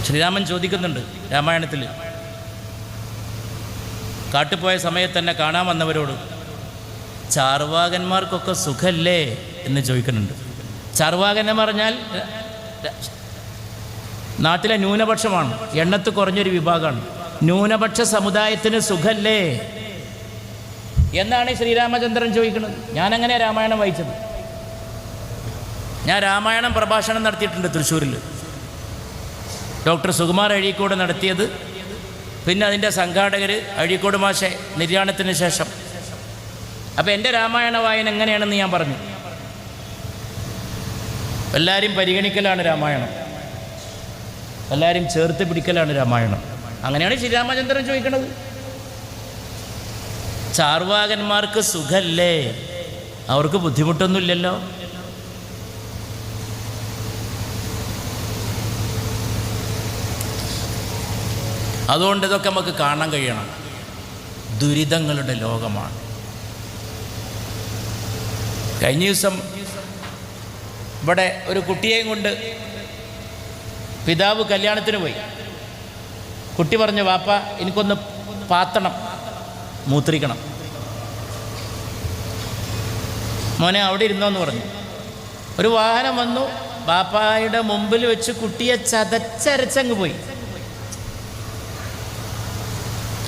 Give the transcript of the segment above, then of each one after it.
ശ്രീരാമൻ ചോദിക്കുന്നുണ്ട് രാമായണത്തിൽ, കാട്ടുപോയ സമയത്ത് തന്നെ കാണാൻ വന്നവരോട് ചാർവാകന്മാർക്കൊക്കെ സുഖല്ലേ എന്ന് ചോദിക്കുന്നുണ്ട്. ചാർവാകൻ എന്ന് പറഞ്ഞാൽ നാട്ടിലെ ന്യൂനപക്ഷമാണ്, എണ്ണത്ത് കുറഞ്ഞൊരു വിഭാഗമാണ്. ന്യൂനപക്ഷ സമുദായത്തിന് സുഖല്ലേ എന്നാണ് ശ്രീരാമചന്ദ്രൻ ചോദിക്കുന്നത്. ഞാനങ്ങനെ രാമായണം വായിച്ചത്. ഞാൻ രാമായണം പ്രഭാഷണം നടത്തിയിട്ടുണ്ട് തൃശ്ശൂരിൽ. ഡോക്ടർ സുകുമാർ അഴീക്കോട് നടത്തിയത്, പിന്നെ അതിൻ്റെ സംഘാടകർ അഴീക്കോട് മാഷെ നിര്യാണത്തിന് ശേഷം. അപ്പോൾ എൻ്റെ രാമായണ വായന എങ്ങനെയാണെന്ന് ഞാൻ പറഞ്ഞു. എല്ലാവരും പരിഗണിക്കലാണ് രാമായണം, എല്ലാവരും ചേർത്ത് പിടിക്കലാണ് രാമായണം. അങ്ങനെയാണ് ശ്രീരാമചന്ദ്രൻ ചോദിക്കുന്നത്, ചാർവാകന്മാർക്ക് സുഖല്ലേ, അവർക്ക് ബുദ്ധിമുട്ടൊന്നുമില്ലല്ലോ. അതുകൊണ്ട് ഇതൊക്കെ നമുക്ക് കാണാൻ കഴിയണം. ദുരിതങ്ങളുടെ ലോകമാണ്. കഴിഞ്ഞ ദിവസം ഇവിടെ ഒരു കുട്ടിയെയും കൊണ്ട് പിതാവ് കല്യാണത്തിന് പോയി. കുട്ടി പറഞ്ഞു, വാപ്പ എനിക്കൊന്ന് പാത്തണം, മൂത്രിക്കണം. മോനെ അവിടെ ഇരുന്നോന്ന് പറഞ്ഞു. ഒരു വാഹനം വന്നു, ബാപ്പായുടെ മുമ്പിൽ വെച്ച് കുട്ടിയെ ചതച്ചരച്ചങ്ങ് പോയി.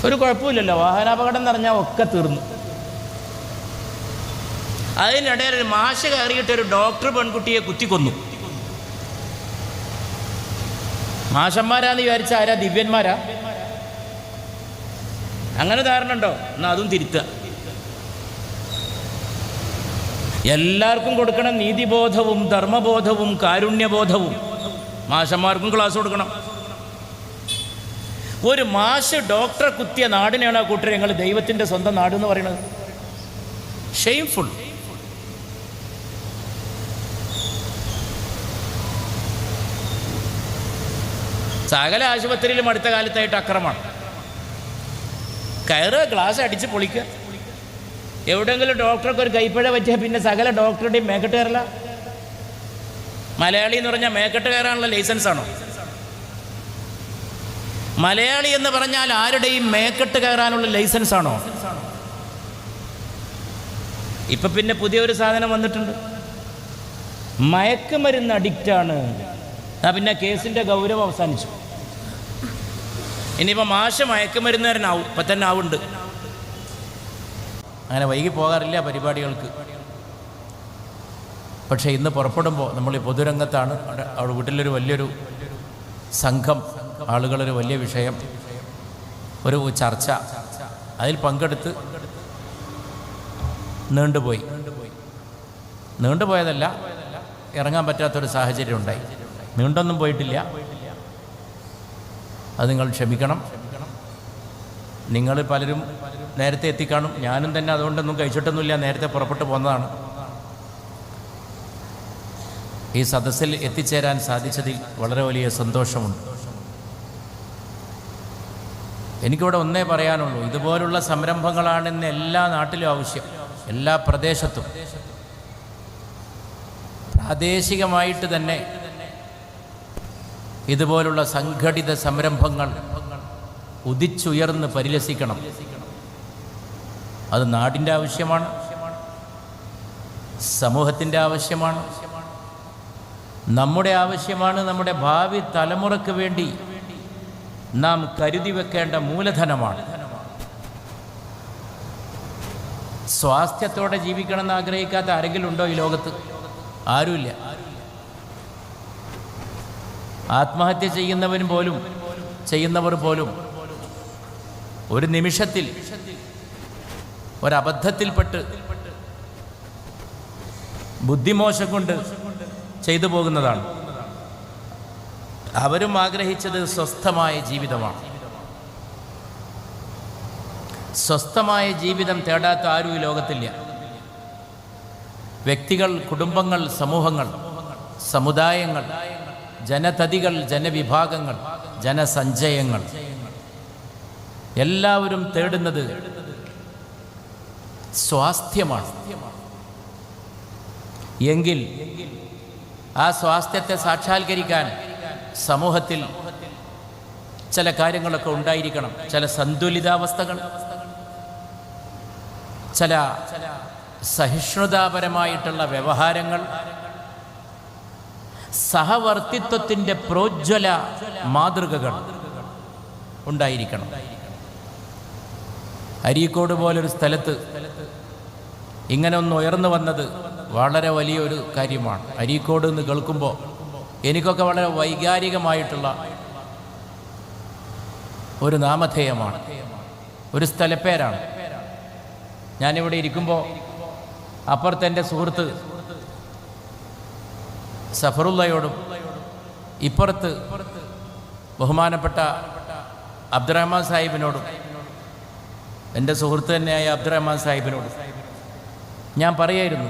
ഒരു കുഴപ്പമില്ലല്ലോ, വാഹനാപകടം നിറഞ്ഞാൽ ഒക്കെ തീർന്നു. അതിനിടയിൽ ഒരു മാഷ് കയറിയിട്ട് ഒരു ഡോക്ടർ പെൺകുട്ടിയെ കുത്തിക്കൊന്നു. മാഷന്മാരാന്ന് വിചാരിച്ച ആരാ? ദിവ്യന്മാരാ? അങ്ങനെ ധാരണ ഉണ്ടോ? എന്നാൽ അതും തിരുത്തുക. എല്ലാവർക്കും കൊടുക്കണം നീതിബോധവും ധർമ്മബോധവും കാരുണ്യബോധവും. മാഷന്മാർക്കും ക്ലാസ് കൊടുക്കണം. ഒരു മാഷ് ഡോക്ടറെ കുത്തിയ നാടിനെയാണ് ആ കൂട്ടർ ഞങ്ങൾ ദൈവത്തിൻ്റെ സ്വന്തം നാട് എന്ന് പറയുന്നത്. ഷെയിംഫുൾ. സകല ആശുപത്രിയിലും അടുത്ത കാലത്തായിട്ട് അക്രമമാണ്. കയറുക, ഗ്ലാസ് അടിച്ച് പൊളിക്കുക. എവിടെയെങ്കിലും ഡോക്ടർക്ക് ഒരു കൈപ്പഴ പറ്റിയാൽ പിന്നെ സകല ഡോക്ടറുടെയും മേക്കെട്ട് കയറില്ല. മലയാളി എന്ന് പറഞ്ഞാൽ മേക്കെട്ട് കയറാനുള്ള ലൈസൻസാണോ? മലയാളി എന്ന് പറഞ്ഞാൽ ആരുടെയും മേക്കെട്ട് കയറാനുള്ള ലൈസൻസാണോ? ഇപ്പൊ പിന്നെ പുതിയൊരു സാധനം വന്നിട്ടുണ്ട്, മയക്കുമരുന്ന് അഡിക്റ്റാണ്. പിന്നെ കേസിൻ്റെ ഗൗരവം അവസാനിച്ചു. ഇനിയിപ്പോൾ മാഷ് മയക്കുമരുന്നുകാരനാവും. ഇപ്പം തന്നെ ആവുന്നുണ്ട്. അങ്ങനെ വൈകി പോകാറില്ല പരിപാടികൾക്ക്. പക്ഷേ ഇന്ന് പുറപ്പെടുമ്പോൾ നമ്മൾ ഈ പൊതുരംഗത്താണ്. അവിടെ വീട്ടിലൊരു വലിയൊരു സംഘം ആളുകളൊരു വലിയ വിഷയം, ഒരു ചർച്ച, അതിൽ പങ്കെടുത്ത് നീണ്ടുപോയതല്ല, ഇറങ്ങാൻ പറ്റാത്തൊരു സാഹചര്യം ഉണ്ടായി. നീണ്ടൊന്നും പോയിട്ടില്ല, അത് നിങ്ങൾ ക്ഷമിക്കണം. നിങ്ങൾ പലരും നേരത്തെ എത്തിക്കാണും, ഞാനും തന്നെ അതുകൊണ്ടൊന്നും കഴിച്ചിട്ടൊന്നുമില്ല, നേരത്തെ പുറപ്പെട്ടു പോന്നതാണ്. ഈ സദസ്സിൽ എത്തിച്ചേരാൻ സാധിച്ചതിൽ വളരെ വലിയ സന്തോഷമുണ്ട്. എനിക്കിവിടെ ഒന്നേ പറയാനുള്ളൂ, ഇതുപോലുള്ള സംരംഭങ്ങളാണെന്ന് എല്ലാ നാട്ടിലും ആവശ്യം, എല്ലാ പ്രദേശത്തും. പ്രാദേശികമായിട്ട് തന്നെ ഇതുപോലുള്ള സംഘടിത സംരംഭങ്ങൾ ഉദിച്ചുയർന്ന് പരിലസിക്കണം. അത് നാടിൻ്റെ ആവശ്യമാണ്, സമൂഹത്തിൻ്റെ ആവശ്യമാണ്, നമ്മുടെ ആവശ്യമാണ്. നമ്മുടെ ഭാവി തലമുറയ്ക്ക് വേണ്ടി നാം കരുതി വെക്കേണ്ട മൂലധനമാണ്. സ്വാസ്ഥ്യത്തോടെ ജീവിക്കണമെന്ന് ആഗ്രഹിക്കാത്ത ആരെങ്കിലും ഉണ്ടോ ഈ ലോകത്ത്? ആരുമില്ല. ആത്മഹത്യ ചെയ്യുന്നവർ പോലും ഒരു നിമിഷത്തിൽ ഒരബദ്ധത്തിൽപ്പെട്ട് ബുദ്ധിമോശം കൊണ്ട് ചെയ്തു പോകുന്നതാണ്. അവരും ആഗ്രഹിച്ചത് സ്വസ്ഥമായ ജീവിതമാണ്. സ്വസ്ഥമായ ജീവിതം തേടാത്ത ആരും ഈ ലോകത്തില്ല. വ്യക്തികൾ, കുടുംബങ്ങൾ, സമൂഹങ്ങൾ, സമുദായങ്ങൾ, ജനതതികൾ, ജനവിഭാഗങ്ങൾ, ജനസഞ്ചയങ്ങൾ എല്ലാവരും തേടുന്നത് സ്വാസ്ഥ്യമാണ്. എങ്കിൽ ആ സ്വാസ്ഥ്യത്തെ സാക്ഷാത്കരിക്കാൻ സമൂഹത്തിൽ ചില കാര്യങ്ങളൊക്കെ ഉണ്ടായിരിക്കണം, ചില സന്തുലിതാവസ്ഥകൾ, ചില സഹിഷ്ണുതാപരമായിട്ടുള്ള വ്യവഹാരങ്ങൾ, സഹവർത്തിത്വത്തിൻ്റെ പ്രോജ്വല മാതൃകകൾ ഉണ്ടായിരിക്കണം. അരീക്കോട് പോലൊരു സ്ഥലത്ത് ഇങ്ങനെ ഒന്ന് ഉയർന്നു വന്നത് വളരെ വലിയൊരു കാര്യമാണ്. അരീക്കോട് എന്ന് കേൾക്കുമ്പോൾ എനിക്കൊക്കെ വളരെ വൈകാരികമായിട്ടുള്ള ഒരു നാമധേയമാണ്, ഒരു സ്ഥലപ്പേരാണ്. ഞാനിവിടെ ഇരിക്കുമ്പോൾ അപ്പുറത്തെ എൻ്റെ സുഹൃത്ത് സഫറുള്ളയോടും ഇപ്പുറത്ത് ബഹുമാനപ്പെട്ട അബ്ദുറഹ്മാൻ സാഹിബിനോടും എൻ്റെ സുഹൃത്ത് തന്നെയായ അബ്ദുറഹ്മാൻ സാഹിബിനോടും ഞാൻ പറയായിരുന്നു,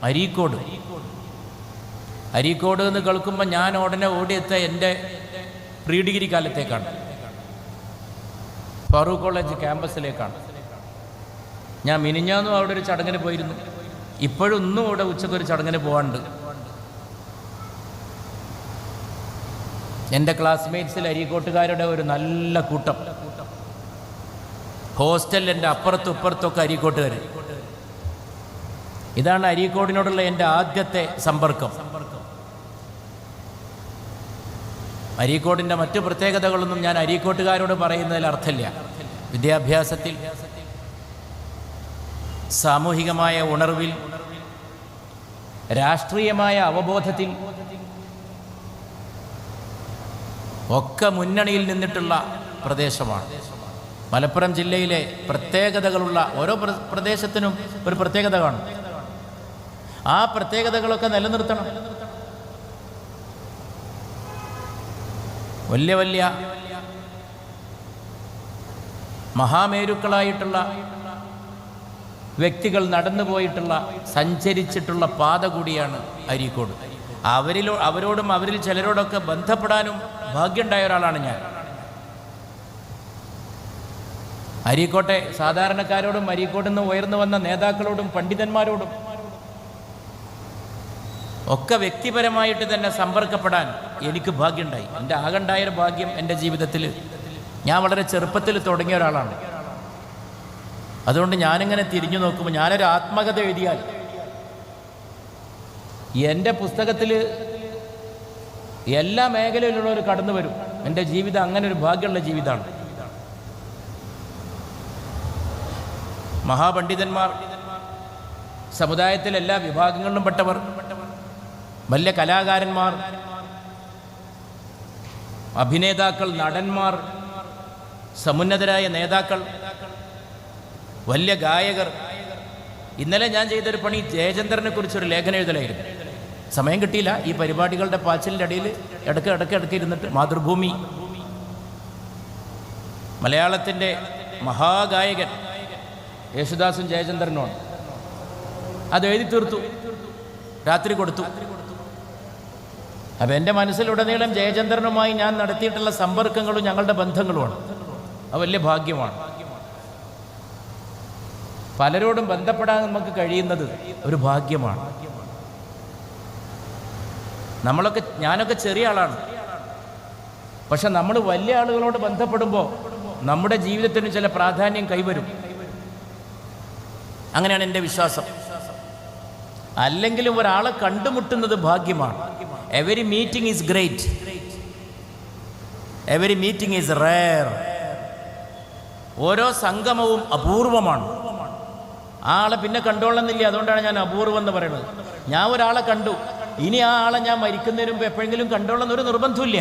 അരീക്കോട് എന്ന് കേൾക്കുമ്പോൾ ഞാൻ ഉടനെ ഓടിയെത്ത എൻ്റെ പ്രീ ഡിഗ്രി കാലത്തേക്കാണ്, ഫാറൂഖ് കോളേജ് ക്യാമ്പസിലേക്കാണ്. ഞാൻ മിനിഞ്ഞാന്നും അവിടെ ഒരു ചടങ്ങിന് പോയിരുന്നു. ഇപ്പോഴും ഇന്നും ഇവിടെ ഉച്ചക്കൊരു ചടങ്ങിന് പോകാനുണ്ട്. എൻ്റെ ക്ലാസ്മേറ്റ്സിൽ അരീക്കോട്ടുകാരുടെ ഒരു നല്ല കൂട്ടം. ഹോസ്റ്റലിൽ എൻ്റെ അപ്പുറത്തും ഇപ്പുറത്തൊക്കെ അരീക്കോട്ടുകാർ. ഇതാണ് അരീക്കോടിനോടുള്ള എൻ്റെ ആദ്യത്തെ സമ്പർക്കം. അരീക്കോടിൻ്റെ മറ്റു പ്രത്യേകതകളൊന്നും ഞാൻ അരീക്കോട്ടുകാരോട് പറയുന്നതിൽ അർത്ഥമില്ല. വിദ്യാഭ്യാസത്തിൽ, സാമൂഹികമായ ഉണർവിൽ, രാഷ്ട്രീയമായ അവബോധത്തിൽ ഒക്കെ മുന്നണിയിൽ നിന്നിട്ടുള്ള പ്രദേശമാണ്. മലപ്പുറം ജില്ലയിലെ പ്രത്യേകതകളുള്ള ഓരോ പ്രദേശത്തിനും ഒരു പ്രത്യേകത കാണും. ആ പ്രത്യേകതകളൊക്കെ നിലനിർത്തണം. വലിയ വലിയ മഹാമേരുക്കളായിട്ടുള്ള വ്യക്തികൾ നടന്നുപോയിട്ടുള്ള, സഞ്ചരിച്ചിട്ടുള്ള പാത കൂടിയാണ് അരീക്കോട്. അവരോടും അവരിൽ ചിലരോടൊക്കെ ബന്ധപ്പെടാനും ഭാഗ്യമുണ്ടായ ഒരാളാണ് ഞാൻ. അരീക്കോട്ടെ സാധാരണക്കാരോടും അരീക്കോട്ടിൽ നിന്ന് ഉയർന്നു വന്ന നേതാക്കളോടും പണ്ഡിതന്മാരോടും ഒക്കെ വ്യക്തിപരമായിട്ട് തന്നെ സമ്പർക്കപ്പെടാൻ എനിക്ക് ഭാഗ്യമുണ്ടായി. എൻ്റെ ആകണ്ടായൊരു ഭാഗ്യം എൻ്റെ ജീവിതത്തിൽ. ഞാൻ വളരെ ചെറുപ്പത്തിൽ തുടങ്ങിയ ഒരാളാണ്. അതുകൊണ്ട് ഞാനിങ്ങനെ തിരിഞ്ഞു നോക്കുമ്പോൾ, ഞാനൊരു ആത്മകഥ എഴുതിയാൽ എൻ്റെ പുസ്തകത്തിൽ എല്ലാ മേഖലയിലുള്ളവർ കടന്നു വരും. എൻ്റെ ജീവിതം അങ്ങനെ ഒരു ഭാഗ്യമുള്ള ജീവിതമാണ്. മഹാപണ്ഡിതന്മാർ, സമുദായത്തിൽ എല്ലാ വിഭാഗങ്ങളിലും പെട്ടവർ, വലിയ കലാകാരന്മാർ, അഭിനേതാക്കൾ, നടന്മാർ, സമുന്നതരായ നേതാക്കൾ, വലിയ ഗായകർ. ഇന്നലെ ഞാൻ ചെയ്തൊരു പണി ജയചന്ദ്രനെ കുറിച്ചൊരു ലേഖനം എഴുതലായിരുന്നു. സമയം കിട്ടിയില്ല. ഈ പരിപാടികളുടെ പാച്ചിലിൻ്റെ ഇടയിൽ ഇടയ്ക്ക് ഇരുന്നിട്ട് മാതൃഭൂമി, മലയാളത്തിൻ്റെ മഹാഗായകൻ യേശുദാസും ജയചന്ദ്രനുമാണ്. അത് എഴുതി തീർത്തു, രാത്രി കൊടുത്തു. അപ്പം എൻ്റെ മനസ്സിലുടനീളം ജയചന്ദ്രനുമായി ഞാൻ നടത്തിയിട്ടുള്ള സമ്പർക്കങ്ങളും ഞങ്ങളുടെ ബന്ധങ്ങളുമാണ്. അത് വലിയ ഭാഗ്യമാണ്. പലരോടും ബന്ധപ്പെടാൻ നമുക്ക് കഴിയുന്നത് ഒരു ഭാഗ്യമാണ്. ഞാനൊക്കെ ചെറിയ ആളാണ്, പക്ഷെ നമ്മൾ വലിയ ആളുകളോട് ബന്ധപ്പെടുമ്പോൾ നമ്മുടെ ജീവിതത്തിന് ചില പ്രാധാന്യം കൈവരും. അങ്ങനെയാണ് എൻ്റെ വിശ്വാസം. അല്ലെങ്കിലും ഒരാളെ കണ്ടുമുട്ടുന്നത് ഭാഗ്യമാണ്. Every meeting is great, every meeting is rare. ഓരോ സംഗമവും അപൂർവമാണ്. ആ ആളെ പിന്നെ കണ്ടോളന്നില്ല. അതുകൊണ്ടാണ് ഞാൻ അപൂർവം എന്ന് പറയുന്നത്. ഞാൻ ഒരാളെ കണ്ടു, ഇനി ആ ആളെ ഞാൻ മരിക്കുന്നതിന് മുമ്പ് എപ്പോഴെങ്കിലും കണ്ടോളന്നൊരു നിർബന്ധമില്ല.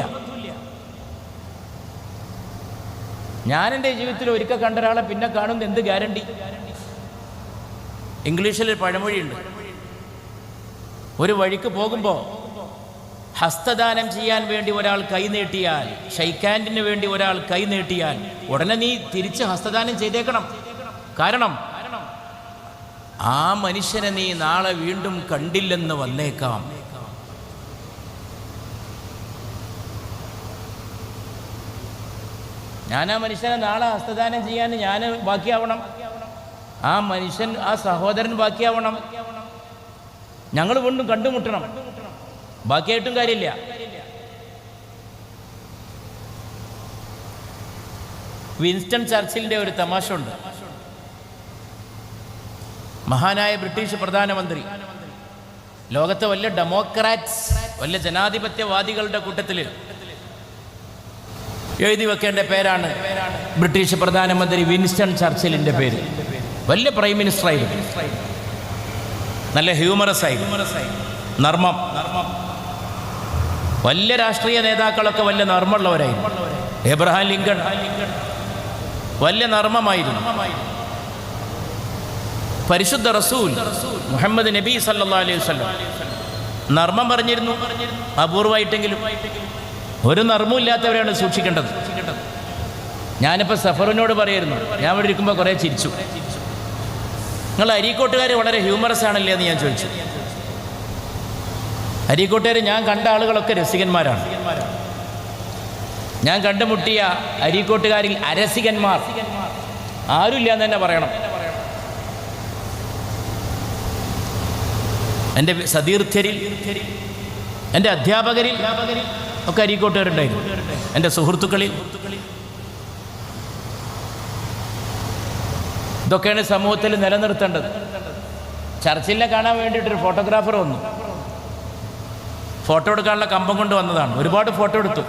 ഞാൻ എൻ്റെ ജീവിതത്തിൽ ഒരിക്കൽ കണ്ട ഒരാളെ പിന്നെ കാണുന്നത് എന്ത് ഗ്യാരണ്ടി? ഇംഗ്ലീഷിൽ പഴമൊഴിയുണ്ട്, ഒരു വഴിക്ക് പോകുമ്പോൾ ഹസ്തദാനം ചെയ്യാൻ വേണ്ടി ഒരാൾ കൈ നീട്ടിയാൽ, ഷെയ്ക്കാൻഡിന് വേണ്ടി ഒരാൾ കൈ നീട്ടിയാൽ ഉടനെ നീ തിരിച്ച് ഹസ്തദാനം ചെയ്തേക്കണം. കാരണം ആ മനുഷ്യനെ നീ നാളെ വീണ്ടും കണ്ടില്ലെന്ന് വന്നേക്കാം. ഞാൻ ആ മനുഷ്യനെ നാളെ ഹസ്തദാനം ചെയ്യാൻ ഞാൻ ബാക്കിയാവണം, ആ മനുഷ്യൻ, ആ സഹോദരൻ ബാക്കിയാവണം, ഞങ്ങൾ വീണ്ടും കണ്ടുമുട്ടണം. ബാക്കിയായിട്ടും കാര്യമില്ല. വിൻസ്റ്റൺ ചർച്ചിലിൻ്റെ ഒരു തമാശ ഉണ്ട്. മഹാനായ ബ്രിട്ടീഷ് പ്രധാനമന്ത്രി, ലോകത്തെ വലിയ ഡെമോക്രാറ്റ്സ്, വലിയ ജനാധിപത്യവാദികളുടെ കൂട്ടത്തിൽ എഴുതി വെക്കേണ്ട പേരാണ് ബ്രിട്ടീഷ് പ്രധാനമന്ത്രി വിൻസ്റ്റൺ ചർച്ചിലിൻ്റെ പേര്. വലിയ പ്രൈം മിനിസ്റ്ററായിരുന്നു, നല്ല ഹ്യൂമറസ് ആയി, നർമ്മം. വലിയ രാഷ്ട്രീയ നേതാക്കളൊക്കെ വലിയ നർമ്മമുള്ളവരായിരുന്നു. എബ്രഹാം ലിങ്കൺ വലിയ നർമ്മമായിരുന്നു. പരിശുദ്ധ റസൂൽ മുഹമ്മദ് നബി സല്ലല്ലാഹു അലൈഹി വസല്ലം നർമ്മം പറഞ്ഞിരുന്നു. അപൂർവമായിട്ടെങ്കിലും. ഒരു നർമ്മവും ഇല്ലാത്തവരെയാണ് സൂക്ഷിക്കേണ്ടത്. ഞാനിപ്പോൾ സഫറിനോട് പറയായിരുന്നു, ഞാൻ ഇവിടെ ഇരിക്കുമ്പോൾ കുറേ ചിരിച്ചു. നിങ്ങൾ അരീക്കോട്ടുകാർ വളരെ ഹ്യൂമറസ് ആണല്ലേ എന്ന് ഞാൻ ചോദിച്ചു. അരീക്കോട്ടുകാർ ഞാൻ കണ്ട ആളുകളൊക്കെ രസികന്മാരാണ്. ഞാൻ കണ്ടുമുട്ടിയ അരീക്കോട്ടുകാരിൽ അരസികന്മാർ ആരുമില്ല എന്ന് തന്നെ പറയണം. എൻ്റെ സതീർത്ഥ്യരിൽ, എൻ്റെ അധ്യാപകരിൽ ഒക്കെ അരീക്കോട്ടുകാരുണ്ടായിരുന്നു. എൻ്റെ സുഹൃത്തുക്കളിൽ. ഇതൊക്കെയാണ് സമൂഹത്തിൽ നിലനിർത്തേണ്ടത്. ചർച്ചിലിനെ കാണാൻ വേണ്ടിയിട്ടൊരു ഫോട്ടോഗ്രാഫർ വന്നു. ഫോട്ടോ എടുക്കാനുള്ള കമ്പം കൊണ്ട് വന്നതാണ്. ഒരുപാട് ഫോട്ടോ എടുത്തു.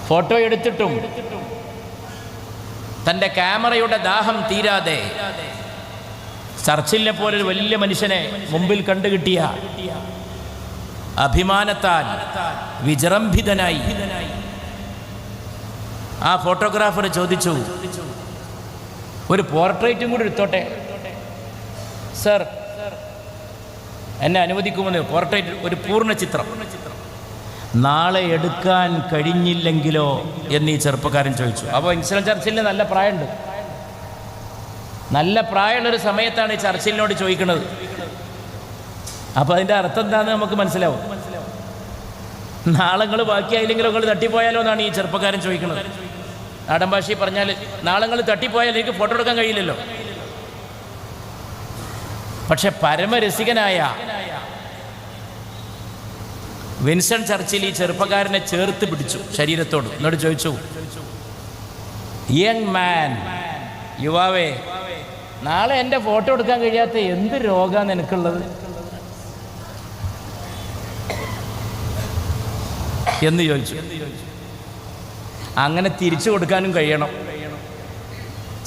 ഫോട്ടോ എടുത്തിട്ടും തൻ്റെ ക്യാമറയുടെ ദാഹം തീരാതെ ചർച്ചിലിനെ പോലൊരു വലിയ മനുഷ്യനെ മുമ്പിൽ കണ്ടുകിട്ടിയ അഭിമാനത്താൽ വിജൃംഭിതനായി ആ ഫോട്ടോഗ്രാഫർ ചോദിച്ചു, ഒരു പോർട്രേറ്റും കൂടി എടുത്തോട്ടെ സർ, എന്നെ അനുവദിക്കുമെന്ന്? പോർട്രേറ്റ്, ഒരു പൂർണ്ണ ചിത്രം. നാളെ എടുക്കാൻ കഴിഞ്ഞില്ലെങ്കിലോ എന്ന് ഈ ചെറുപ്പക്കാരൻ ചോദിച്ചു. അപ്പോൾ വിൻസ്റ്റൺ ചർച്ചിലിന് നല്ല പ്രായമുണ്ട്. നല്ല പ്രായമുള്ളൊരു സമയത്താണ് ഈ ചർച്ചിലിനോട് ചോദിക്കുന്നത്. അപ്പോൾ അതിൻ്റെ അർത്ഥം എന്താണെന്ന് നമുക്ക് മനസ്സിലാവും. നാളെ നിങ്ങൾ ബാക്കിയായില്ലെങ്കിലോ, നിങ്ങൾ തട്ടിപ്പോയാലോ എന്നാണ് ഈ ചെറുപ്പക്കാരൻ ചോദിക്കുന്നത്. നാടൻ ഭാഷയിൽ പറഞ്ഞാൽ, നാളെ നിങ്ങൾ തട്ടിപ്പോയാൽ എനിക്ക് ഫോട്ടോ എടുക്കാൻ കഴിയില്ലല്ലോ. പക്ഷെ പരമരസികനായ വിൻസ്റ്റൺ ചർച്ചിൽ ഈ ചെറുപ്പക്കാരനെ ചേർത്ത് പിടിച്ചു ശരീരത്തോട്. എന്നോട് ചോദിച്ചു, യങ് മാൻ, യുവാവേ, നാളെ എൻ്റെ ഫോട്ടോ എടുക്കാൻ കഴിയാത്ത എന്ത് രോഗമാണ് എനിക്കുള്ളത് എന്ന് ചോദിച്ചു. അങ്ങനെ തിരിച്ചു കൊടുക്കാനും കഴിയണം.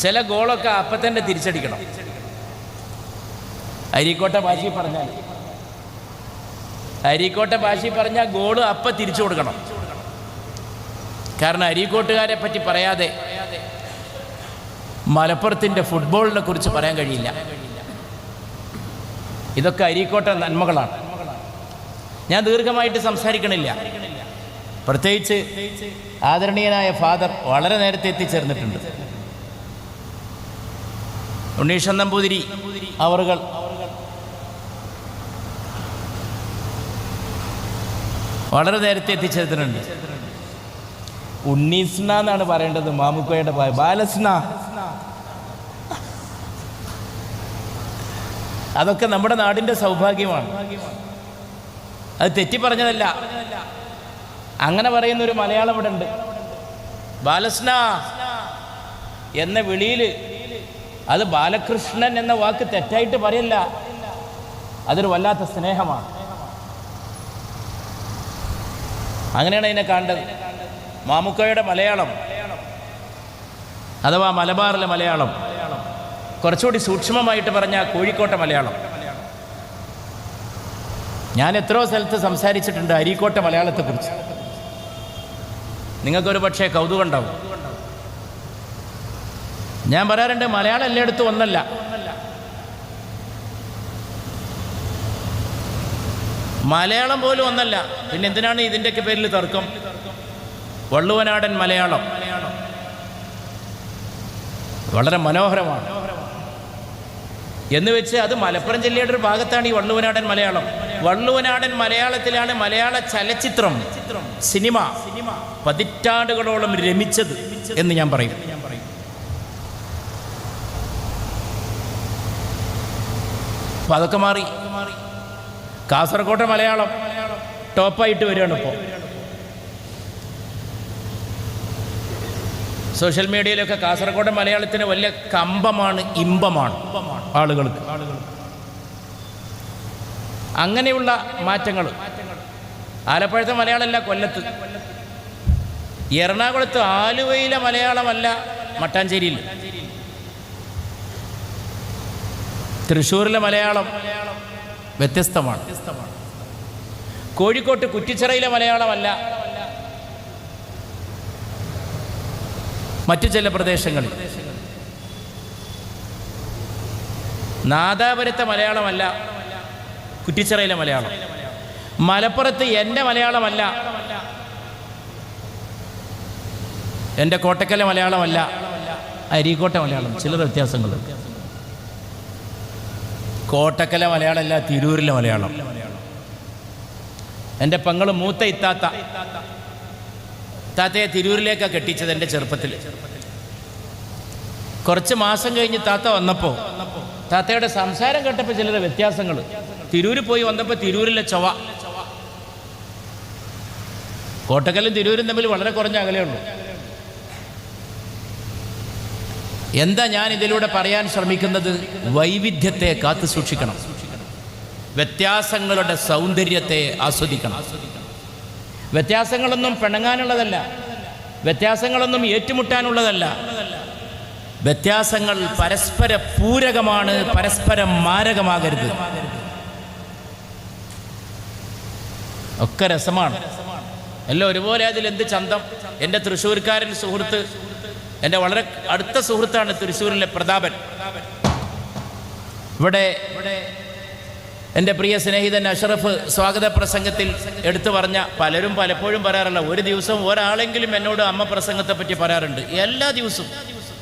ചില ഗോളൊക്കെ അപ്പം തന്നെ തിരിച്ചടിക്കണം. അരീക്കോട്ടെ ഭാഷയിൽ പറഞ്ഞാൽ ഗോള് അപ്പം തിരിച്ചു കൊടുക്കണം. കാരണം അരീക്കോട്ടുകാരെ പറ്റി പറയാതെ മലപ്പുറത്തിൻ്റെ ഫുട്ബോളിനെ കുറിച്ച് പറയാൻ കഴിയില്ല. ഇതൊക്കെ അരീക്കോട്ടെ നന്മകളാണ്. ഞാൻ ദീർഘമായിട്ട് സംസാരിക്കണില്ല. പ്രത്യേകിച്ച് ആദരണീയനായ ഫാദർ വളരെ നേരത്തെ എത്തിച്ചേർന്നിട്ടുണ്ട്. ഉണ്ണീഷൻ നമ്പൂതിരി അവറുകൾ വളരെ നേരത്തെ എത്തിച്ചേർന്നിട്ടുണ്ട്. ഉണ്ണീസ്ന എന്നാണ് പറയേണ്ടത്, മാമുക്കോയുടെ ബാലസ്ന. അതൊക്കെ നമ്മുടെ നാടിൻ്റെ സൗഭാഗ്യമാണ്. അത് തെറ്റി പറഞ്ഞതല്ല. അങ്ങനെ പറയുന്നൊരു മലയാളം ഇവിടെ ഉണ്ട്. ബാലസ്ന എന്ന വിളിയിൽ അത് ബാലകൃഷ്ണൻ എന്ന വാക്ക് തെറ്റായിട്ട് പറയല്ല, അതൊരു വല്ലാത്ത സ്നേഹമാണ്. അങ്ങനെയാണ് അതിനെ കാണേണ്ടത്. മാമുക്കോയുടെ മലയാളം അഥവാ മലബാറിലെ മലയാളം, കുറച്ചുകൂടി സൂക്ഷ്മമായിട്ട് പറഞ്ഞാൽ കോഴിക്കോട്ടെ മലയാളം. ഞാൻ എത്രയോ സ്ഥലത്ത് സംസാരിച്ചിട്ടുണ്ട് അരീക്കോട്ടെ മലയാളത്തെക്കുറിച്ച്. നിങ്ങൾക്കൊരു പക്ഷേ കൗതുകം ഉണ്ടാവും. ഞാൻ പറയാറുണ്ട്, മലയാളം എല്ലായിടത്തും ഒന്നല്ല. മലയാളം പോലും ഒന്നല്ല. പിന്നെ എന്തിനാണ് ഇതിൻ്റെയൊക്കെ പേരിൽ തർക്കം? വള്ളുവനാടൻ മലയാളം വളരെ മനോഹരമാണ് എന്ന് വെച്ച് അത് മലപ്പുറം ജില്ലയുടെ ഒരു ഭാഗത്താണ് ഈ വള്ളുവനാടൻ മലയാളം. വള്ളുവനാടൻ മലയാളത്തിലാണ് മലയാള ചലച്ചിത്രം, സിനിമ പതിറ്റാണ്ടുകളോളം രമിച്ചത് എന്ന് ഞാൻ പറയും. അപ്പം അതൊക്കെ മാറി. കാസർഗോട്ടെ മലയാളം ടോപ്പായിട്ട് വരികയാണ് ഇപ്പോൾ. സോഷ്യൽ മീഡിയയിലൊക്കെ കാസർഗോഡ് മലയാളത്തിന് വലിയ കമ്പമാണ്, ഇമ്പമാണ് ആളുകൾക്ക്. അങ്ങനെയുള്ള മാറ്റങ്ങൾ. ആലപ്പുഴത്തെ മലയാളമല്ല കൊല്ലത്ത്, എറണാകുളത്ത് ആലുവയിലെ മലയാളമല്ല മട്ടാഞ്ചേരിയിൽ, തൃശ്ശൂരിലെ മലയാളം വ്യത്യസ്തമാണ്. കോഴിക്കോട്ട് കുറ്റിച്ചിറയിലെ മലയാളമല്ല മറ്റു ചില പ്രദേശങ്ങളിൽ. നാദാപുരത്തെ മലയാളമല്ല കുറ്റിച്ചിറയിലെ മലയാളം. മലപ്പുറത്ത് എൻ്റെ മലയാളമല്ല എൻ്റെ കോട്ടക്കലെ മലയാളമല്ല അരീക്കോട്ടെ മലയാളം. ചില വ്യത്യാസങ്ങൾ. കോട്ടക്കലെ മലയാളമല്ല തിരൂരിലെ മലയാളം. എൻ്റെ പെങ്ങൾ മൂത്ത താത്തയെ തിരൂരിലേക്കാണ് കെട്ടിച്ചത് എൻ്റെ ചെറുപ്പത്തിൽ. കുറച്ച് മാസം കഴിഞ്ഞ് താത്ത വന്നപ്പോൾ താത്തയുടെ സംസാരം കേട്ടപ്പോൾ ചില വ്യത്യാസങ്ങൾ. തിരൂര് പോയി വന്നപ്പോൾ തിരൂരിലെ ചൊവ്വ. കോട്ടക്കലും തിരൂരും തമ്മിൽ വളരെ കുറഞ്ഞ അകലെയുള്ളൂ. എന്താ ഞാൻ ഇതിലൂടെ പറയാൻ ശ്രമിക്കുന്നത്? വൈവിധ്യത്തെ കാത്തു സൂക്ഷിക്കണം, വ്യത്യാസങ്ങളുടെ സൗന്ദര്യത്തെ ആസ്വദിക്കണം. വ്യത്യാസങ്ങളൊന്നും പിണങ്ങാനുള്ളതല്ല, വ്യത്യാസങ്ങളൊന്നും ഏറ്റുമുട്ടാനുള്ളതല്ല. വ്യത്യാസങ്ങൾ പരസ്പര പൂരകമാണ്, പരസ്പരം മാരകമാകരുത്. ഒക്കെ രസമാണ്, എല്ലാം ഒരുപോലെ. അതിലെന്ത് ചന്തം. എൻ്റെ തൃശ്ശൂർക്കാരൻ സുഹൃത്ത്, എൻ്റെ വളരെ അടുത്ത സുഹൃത്താണ് തൃശ്ശൂരിലെ പ്രതാപൻ. ഇവിടെ എൻ്റെ പ്രിയ സ്നേഹിതൻ അഷറഫ് സ്വാഗത പ്രസംഗത്തിൽ എടുത്തു പറഞ്ഞ പലരും പലപ്പോഴും പറയാറില്ല, ഒരു ദിവസം ഒരാളെങ്കിലും എന്നോട് അമ്മ പ്രസംഗത്തെ പറ്റി പറയാറുണ്ട്. എല്ലാ ദിവസവും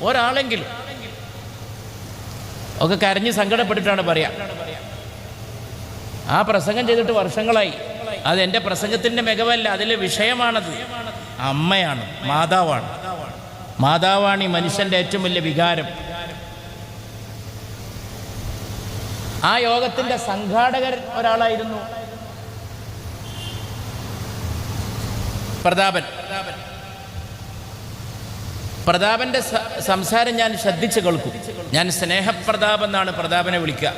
ഒരാളെങ്കിലും ഒക്കെ കരഞ്ഞ് സങ്കടപ്പെട്ടിട്ടാണ് പറയാം. ആ പ്രസംഗം ചെയ്തിട്ട് വർഷങ്ങളായി. അത് എൻ്റെ പ്രസംഗത്തിൻ്റെ മികവല്ല, അതിലെ വിഷയമാണത്. അമ്മയാണ്, മാതാവാണ്. മാതാവാണ് ഈ മനുഷ്യൻ്റെ ഏറ്റവും വലിയ വികാരം. ആ യോഗത്തിൻ്റെ സംഘാടകർ ഒരാളായിരുന്നു പ്രതാപൻ. പ്രതാപൻ്റെ സംസാരം ഞാൻ ശ്രദ്ധിച്ച് കേൾക്കും. ഞാൻ സ്നേഹപ്രതാപൻ എന്നാണ് പ്രതാപനെ വിളിക്കുക.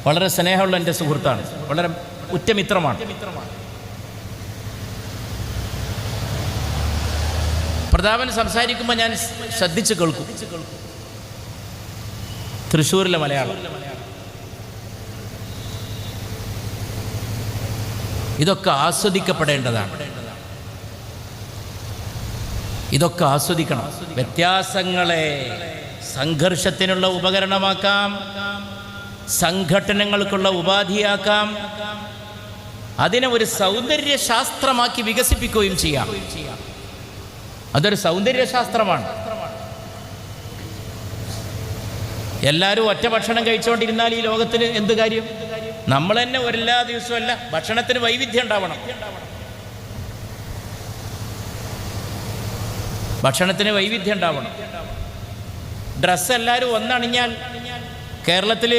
വളരെ സ്നേഹമുള്ള എൻ്റെ സുഹൃത്താണ്, വളരെ ഉറ്റമിത്രമാണ്. പ്രതാപൻ സംസാരിക്കുമ്പോൾ ഞാൻ ശ്രദ്ധിച്ച് കേൾക്കും. തൃശ്ശൂരിലെ മലയാളം, ഇതൊക്കെ ആസ്വദിക്കപ്പെടേണ്ടതാണ്. ഇതൊക്കെ ആസ്വദിക്കണം. വ്യത്യാസങ്ങളെ സംഘർഷത്തിനുള്ള ഉപകരണമാക്കാം, സംഘടനകൾക്കുള്ള ഉപാധിയാക്കാം, അതിനെ ഒരു സൗന്ദര്യശാസ്ത്രമാക്കി വികസിപ്പിക്കുകയും ചെയ്യാം. അതൊരു സൗന്ദര്യശാസ്ത്രമാണ്. എല്ലാവരും ഒറ്റ ഭക്ഷണം കഴിച്ചുകൊണ്ടിരുന്നാൽ ഈ ലോകത്തിന് എന്ത് കാര്യം? നമ്മൾ തന്നെ എല്ലാ ദിവസവും അല്ല, ഭക്ഷണത്തിന് വൈവിധ്യം ഉണ്ടാവണം. ഭക്ഷണത്തിന് വൈവിധ്യം ഉണ്ടാവണം. ഡ്രസ്സ് എല്ലാവരും ഒന്നണിഞ്ഞാൽ, കേരളത്തിൽ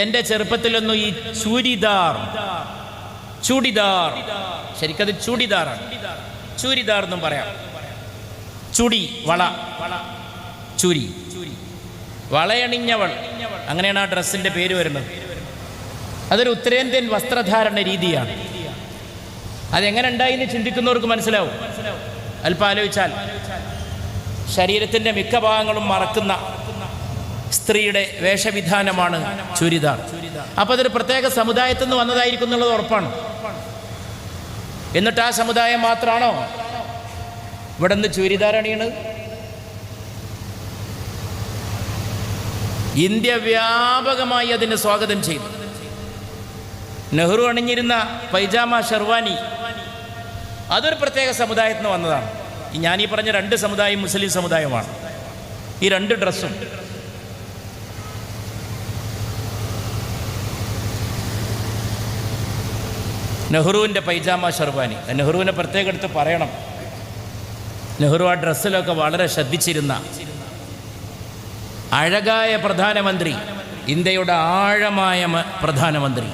എൻ്റെ ചെറുപ്പത്തിലൊന്നും ഈ ചൂടിദാർ, ശരിക്കത് ചൂടിദാറാണ്, ചൂരിദാർ എന്നും പറയാം. ചുടി, വള, ചൂരി, വളയണിഞ്ഞവൾ, അങ്ങനെയാണ് ആ ഡ്രസ്സിൻ്റെ പേര് വരുന്നത്. അതൊരു ഉത്തരേന്ത്യൻ വസ്ത്രധാരണ രീതിയാണ്. അതെങ്ങനെ ഉണ്ടായിന്ന് ചിന്തിക്കുന്നവർക്ക് മനസ്സിലാവും. അല്പം ആലോചിച്ചാൽ ശരീരത്തിൻ്റെ മിക്ക ഭാഗങ്ങളും മറക്കുന്ന സ്ത്രീയുടെ വേഷവിധാനമാണ് ചുരിദാർ. അപ്പോൾ അതൊരു പ്രത്യേക സമുദായത്തിൽ നിന്ന് വന്നതായിരിക്കും എന്നുള്ളത് ഉറപ്പാണ്. എന്നിട്ട് ആ സമുദായം മാത്രമാണോ ഇവിടെ നിന്ന് ചുരിദാർ അണിയണത്? ഇന്ത്യ വ്യാപകമായി അതിനെ സ്വാഗതം ചെയ്തു. നെഹ്റു അണിഞ്ഞിരുന്ന പൈജാമ ഷെർവാനി അതൊരു പ്രത്യേക സമുദായത്തിൽ നിന്ന് വന്നതാണ്. ഞാനീ പറഞ്ഞ രണ്ട് സമുദായം മുസ്ലിം സമുദായമാണ്. ഈ രണ്ട് ഡ്രസ്സും നെഹ്റുവിൻ്റെ പൈജാമ ഷെർവാനി. നെഹ്റുവിനെ പ്രത്യേകം എടുത്ത് പറയണം. നെഹ്റു ആ ഡ്രസ്സിലൊക്കെ വളരെ ശ്രദ്ധിച്ചിരുന്ന അഴകായ പ്രധാനമന്ത്രി, ഇന്ത്യയുടെ ആഴമായ പ്രധാനമന്ത്രി,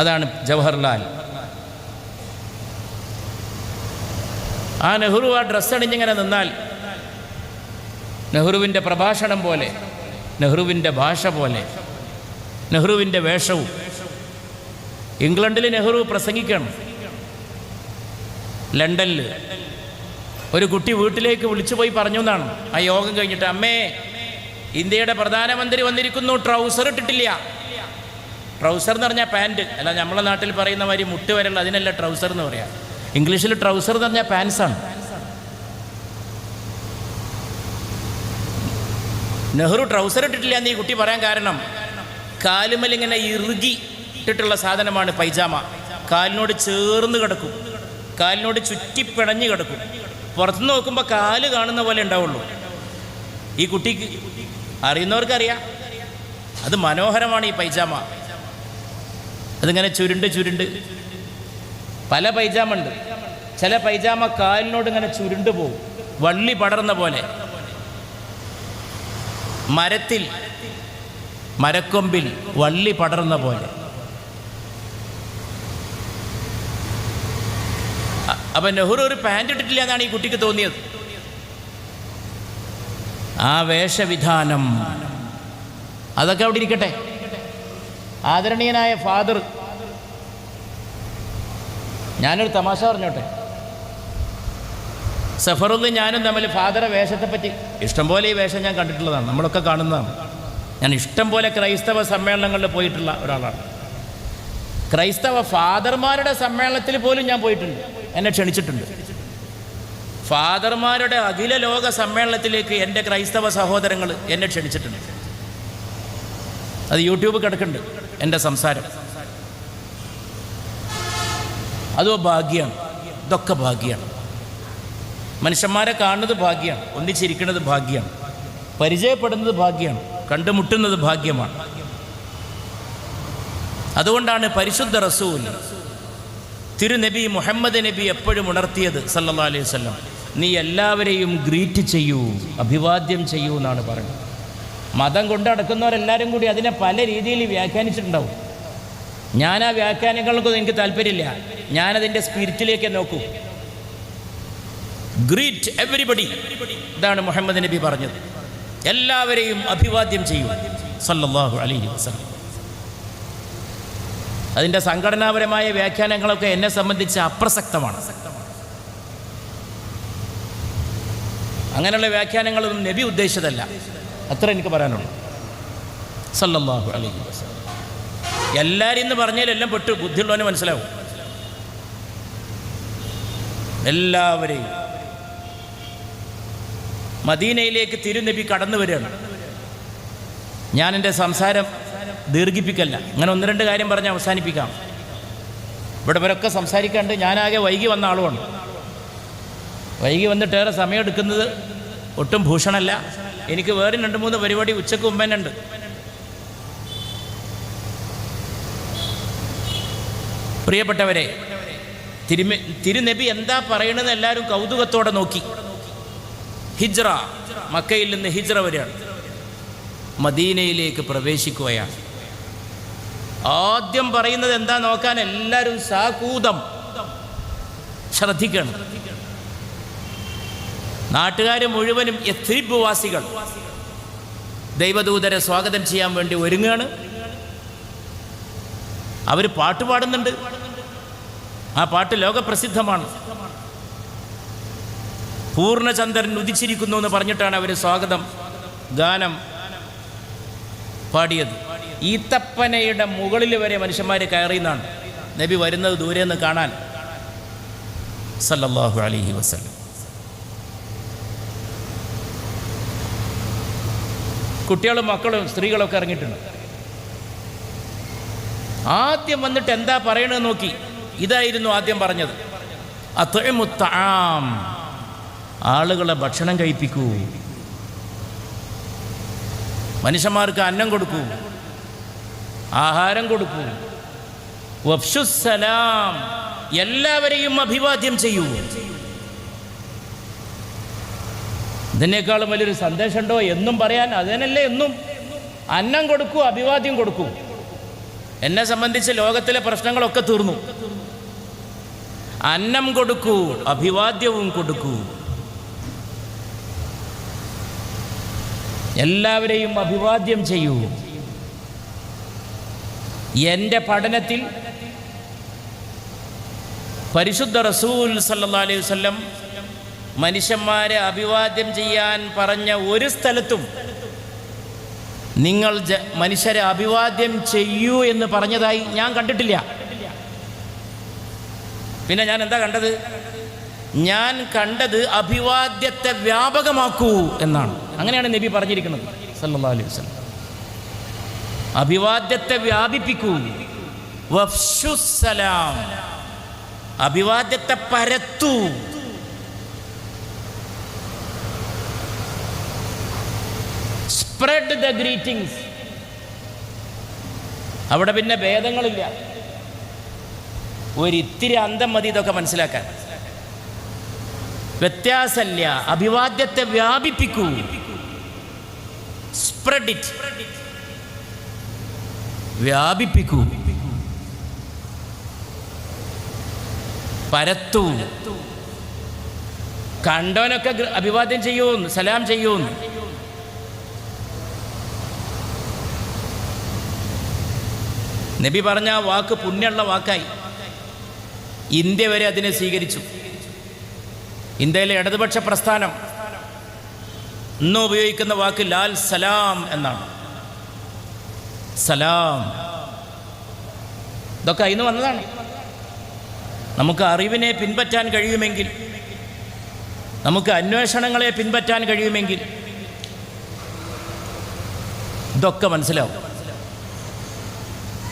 അതാണ് ജവഹർലാൽ. ആ നെഹ്റു ആ ഡ്രസ്സ് അണിഞ്ഞിങ്ങനെ നിന്നാൽ നെഹ്റുവിൻ്റെ പ്രഭാഷണം പോലെ, നെഹ്റുവിൻ്റെ ഭാഷ പോലെ, നെഹ്റുവിൻ്റെ വേഷവും. ഇംഗ്ലണ്ടിൽ നെഹ്റു പ്രസംഗിക്കണം. ലണ്ടനിൽ ഒരു കുട്ടി വീട്ടിലേക്ക് വിളിച്ചു പോയി പറഞ്ഞു എന്നാണ് ആ യോഗം കഴിഞ്ഞിട്ട്, അമ്മേ ഇന്ത്യയുടെ പ്രധാനമന്ത്രി വന്നിരിക്കുന്നു, ട്രൗസർ ഇട്ടിട്ടില്ല. ട്രൗസർ എന്ന് പറഞ്ഞാൽ പാൻറ്റ് അല്ല, നമ്മളെ നാട്ടിൽ പറയുന്ന മാതിരി മുട്ട് വരെയുള്ള അതിനല്ല ട്രൗസർ എന്ന് പറയാം. ഇംഗ്ലീഷിൽ ട്രൗസർ എന്ന് പറഞ്ഞാൽ പാൻസാണ്. നെഹ്റു ട്രൗസർ ഇട്ടിട്ടില്ല എന്ന് ഈ കുട്ടി പറയാൻ കാരണം, കാലുമലിങ്ങനെ ഇറുകി ഇട്ടിട്ടുള്ള സാധനമാണ് പൈജാമ. കാലിനോട് ചേർന്ന് കിടക്കും, കാലിനോട് ചുറ്റിപ്പിണഞ്ഞ് കിടക്കും. പുറത്തുനിന്ന് നോക്കുമ്പോൾ കാല് കാണുന്ന പോലെ ഉണ്ടാവുള്ളൂ. ഈ കുട്ടിക്ക് അറിയുന്നവർക്കറിയാം അത് മനോഹരമാണ് ഈ പൈജാമ. അതിങ്ങനെ ചുരുണ്ട് ചുരുണ്ട് പല പൈജാമ ഉണ്ട്. ചില പൈജാമ കാലിനോട് ഇങ്ങനെ ചുരുണ്ട് പോകും, വള്ളി പടർന്ന പോലെ. മരത്തിൽ മരക്കൊമ്പിൽ വള്ളി പടർന്ന പോലെ. അപ്പം നെഹ്റു ഒരു പാൻറ് ഇട്ടിട്ടില്ല എന്നാണ് ഈ കുട്ടിക്ക് തോന്നിയത്. ആ വേഷവിധാനം അതൊക്കെ അവിടെ ഇരിക്കട്ടെ. ആദരണീയനായ ഫാദർ, ഞാനൊരു തമാശ പറഞ്ഞോട്ടെ. സഫറുദ്ദീൻ ഞാനും തമ്മിൽ ഫാദറെ വേഷത്തെപ്പറ്റി ഇഷ്ടംപോലെ ഈ വേഷം ഞാൻ കണ്ടിട്ടുള്ളതാണ്, നമ്മളൊക്കെ കാണുന്നതാണ്. ഞാൻ ഇഷ്ടംപോലെ ക്രൈസ്തവ സമ്മേളനങ്ങളിൽ പോയിട്ടുള്ള ഒരാളാണ്. ക്രൈസ്തവ ഫാദർമാരുടെ സമ്മേളനത്തിൽ പോലും ഞാൻ പോയിട്ടുണ്ട്, എന്നെ ക്ഷണിച്ചിട്ടുണ്ട്. ഫാദർമാരുടെ അഖില ലോക സമ്മേളനത്തിലേക്ക് എൻ്റെ ക്രൈസ്തവ സഹോദരങ്ങൾ എന്നെ ക്ഷണിച്ചിട്ടുണ്ട്. അത് യൂട്യൂബ് കിടക്കുന്നുണ്ട് എൻ്റെ സംസാരം. അതോ ഭാഗ്യമാണ്, ഇതൊക്കെ ഭാഗ്യമാണ്. മനുഷ്യന്മാരെ കാണുന്നത് ഭാഗ്യമാണ്, ഒന്നിച്ചിരിക്കുന്നത് ഭാഗ്യമാണ്, പരിചയപ്പെടുന്നത് ഭാഗ്യമാണ്, കണ്ടുമുട്ടുന്നത് ഭാഗ്യമാണ്. അതുകൊണ്ടാണ് പരിശുദ്ധ റസൂൽ തിരുനബി മുഹമ്മദ് നബി എപ്പോഴും ഉണർത്തിയത് സല്ലല്ലാഹു അലൈഹി വസല്ലം, നീ എല്ലാവരെയും ഗ്രീറ്റ് ചെയ്യൂ, അഭിവാദ്യം ചെയ്യൂ എന്നാണ് പറയുന്നത്. മതം കൊണ്ട് നടക്കുന്നവരെല്ലാവരും കൂടി അതിനെ പല രീതിയിൽ വ്യാഖ്യാനിച്ചിട്ടുണ്ടാവും. ഞാൻ ആ വ്യാഖ്യാനങ്ങൾക്കൊന്നും എനിക്ക് താല്പര്യമില്ല. ഞാനതിൻ്റെ സ്പിരിറ്റിലേക്ക് നോക്കൂ. ഗ്രീറ്റ് എവരിബഡി, ഇതാണ് മുഹമ്മദ് നബി പറഞ്ഞത്. എല്ലാവരെയും അഭിവാദ്യം ചെയ്യൂ സല്ലല്ലാഹു അലൈഹി വസല്ലം. അതിൻ്റെ സംഘടനാപരമായ വ്യാഖ്യാനങ്ങളൊക്കെ എന്നെ സംബന്ധിച്ച് അപ്രസക്തമാണ്. അങ്ങനെയുള്ള വ്യാഖ്യാനങ്ങളൊന്നും നബി ഉദ്ദേശിച്ചതല്ല, അത്ര എനിക്ക് പറയാനുള്ളൂ. സല്ലല്ലാഹു അലൈഹി വസല്ലം. എല്ലാവരും ഇന്ന് പറഞ്ഞാലെല്ലാം പെട്ടു, ബുദ്ധിയുള്ളവന് മനസ്സിലാവും. എല്ലാവരെയും മദീനയിലേക്ക് തിരുനബി കടന്നു വരികയാണ്. ഞാൻ എൻ്റെ സംസാരം ദീർഘിപ്പിക്കല്ല, അങ്ങനെ ഒന്ന് രണ്ട് കാര്യം പറഞ്ഞ് അവസാനിപ്പിക്കാം. ഇവിടെ ഇവരൊക്കെ സംസാരിക്കാണ്ട് ഞാനാകെ വൈകി വന്ന ആളുമാണ്. വൈകി വന്നിട്ടേറെ സമയം എടുക്കുന്നത് ഒട്ടും ഭൂഷണമല്ല. എനിക്ക് വേറെ 2-3 പരിപാടി ഉച്ചയ്ക്ക് മുമ്പേനുണ്ട്. പ്രിയപ്പെട്ടവരെ, തിരുനബി എന്താ പറയണമെന്ന് എല്ലാവരും കൗതുകത്തോടെ നോക്കി. ഹിജ്റ, മക്കയിൽ നിന്ന് ഹിജ്റ വരികയാണ്, മദീനയിലേക്ക് പ്രവേശിക്കുകയാണ്. ആദ്യം പറയുന്നത് എന്താ നോക്കാൻ എല്ലാവരും സാകൂതം ശ്രദ്ധിക്കണം. നാട്ടുകാർ മുഴുവനും യഥ്രിബ് വാസികൾ ദൈവദൂതരെ സ്വാഗതം ചെയ്യാൻ വേണ്ടി ഒരുങ്ങുകയാണ്. അവർ പാട്ട് പാടുന്നുണ്ട്. ആ പാട്ട് ലോകപ്രസിദ്ധമാണ്. പൂർണ്ണചന്ദ്രൻ ഉദിച്ചിരിക്കുന്നു എന്ന് പറഞ്ഞിട്ടാണ് അവർ സ്വാഗതം ഗാനം പാടിയത്. ഈത്തപ്പനയുടെ മുകളിൽ വരെ മനുഷ്യന്മാർ കയറിയെന്നാണ് നബി വരുന്നത് ദൂരെ നിന്ന് കാണാൻ സല്ലല്ലാഹു അലൈഹി വസല്ലം. കുട്ടികളും മക്കളും സ്ത്രീകളൊക്കെ ഇറങ്ങിയിട്ടുണ്ട്. ആദ്യം വന്നിട്ട് എന്താ പറയണമെന്ന് നോക്കി. ഇതായിരുന്നു ആദ്യം പറഞ്ഞത്, അത്ഇമു തആം, ആളുകളെ ഭക്ഷണം കഴിപ്പിക്കൂ, മനുഷ്യന്മാർക്ക് അന്നം കൊടുക്കൂ, ആഹാരം കൊടുക്കൂ. വഫ്ശുസ്സലാം, എല്ലാവരെയും അഭിവാദ്യം ചെയ്യൂ. ഇതിനേക്കാളും വലിയൊരു സന്ദേശമുണ്ടോ എന്നും പറയാൻ? അതിനല്ലേ എന്നും അന്നം കൊടുക്കൂ, അഭിവാദ്യം കൊടുക്കൂ. എന്നെ സംബന്ധിച്ച് ലോകത്തിലെ പ്രശ്നങ്ങളൊക്കെ തീർന്നു. അന്നം കൊടുക്കൂ, അഭിവാദ്യവും കൊടുക്കൂ. എല്ലാവരെയും അഭിവാദ്യം ചെയ്യൂ. എൻ്റെ പഠനത്തിൽ പരിശുദ്ധ റസൂൽ സല്ലല്ലാഹു അലൈഹി വസല്ലം മനുഷ്യന്മാരെ അഭിവാദ്യം ചെയ്യാൻ പറഞ്ഞ ഒരു സ്ഥലത്തും നിങ്ങൾ മനുഷ്യരെ അഭിവാദ്യം ചെയ്യൂ എന്ന് പറഞ്ഞതായി ഞാൻ കണ്ടിട്ടില്ല. പിന്നെ ഞാൻ എന്താ കണ്ടത്? ഞാൻ കണ്ടത് അഭിവാദ്യത്തെ വ്യാപകമാക്കൂ എന്നാണ്. അങ്ങനെയാണ് നബി പറഞ്ഞിരിക്കുന്നത് സല്ലല്ലാഹു അലൈഹി വസല്ലം. അഭിവാദ്യത്തെ വ്യാപിപ്പിക്കൂ. വഫ്ശുസ്സലാം, അഭിവാദ്യത്തെ പരത്തൂ. Spread the greetings. അവിടെ പിന്നെ ഭേദങ്ങളില്ല. ഒരിത്തിരി അന്തം മതി ഇതൊക്കെ മനസ്സിലാക്കാൻ. വ്യത്യാസമില്ല. അഭിവാദ്യത്തെ വ്യാപിപ്പിക്കൂ. Spread it, വ്യാപിപ്പിക്കൂ, പരത്തൂ. കണ്ടവനൊക്കെ അഭിവാദ്യം ചെയ്യൂന്ന്, സലാം ചെയ്യൂന്ന്. നബി പറഞ്ഞ ആ വാക്ക് പുണ്യമുള്ള വാക്കായി. ഇന്ത്യ വരെ അതിനെ സ്വീകരിച്ചു. ഇന്ത്യയിലെ ഇടതുപക്ഷ പ്രസ്ഥാനം ഇന്ന് ഉപയോഗിക്കുന്ന വാക്ക് ലാൽ സലാം എന്നാണ്. സലാം, ഇതൊക്കെ അതിന് വന്നതാണ്. നമുക്ക് അറിവിനെ പിൻപറ്റാൻ കഴിയുമെങ്കിൽ, നമുക്ക് അന്വേഷണങ്ങളെ പിൻപറ്റാൻ കഴിയുമെങ്കിൽ ഇതൊക്കെ മനസ്സിലാവും.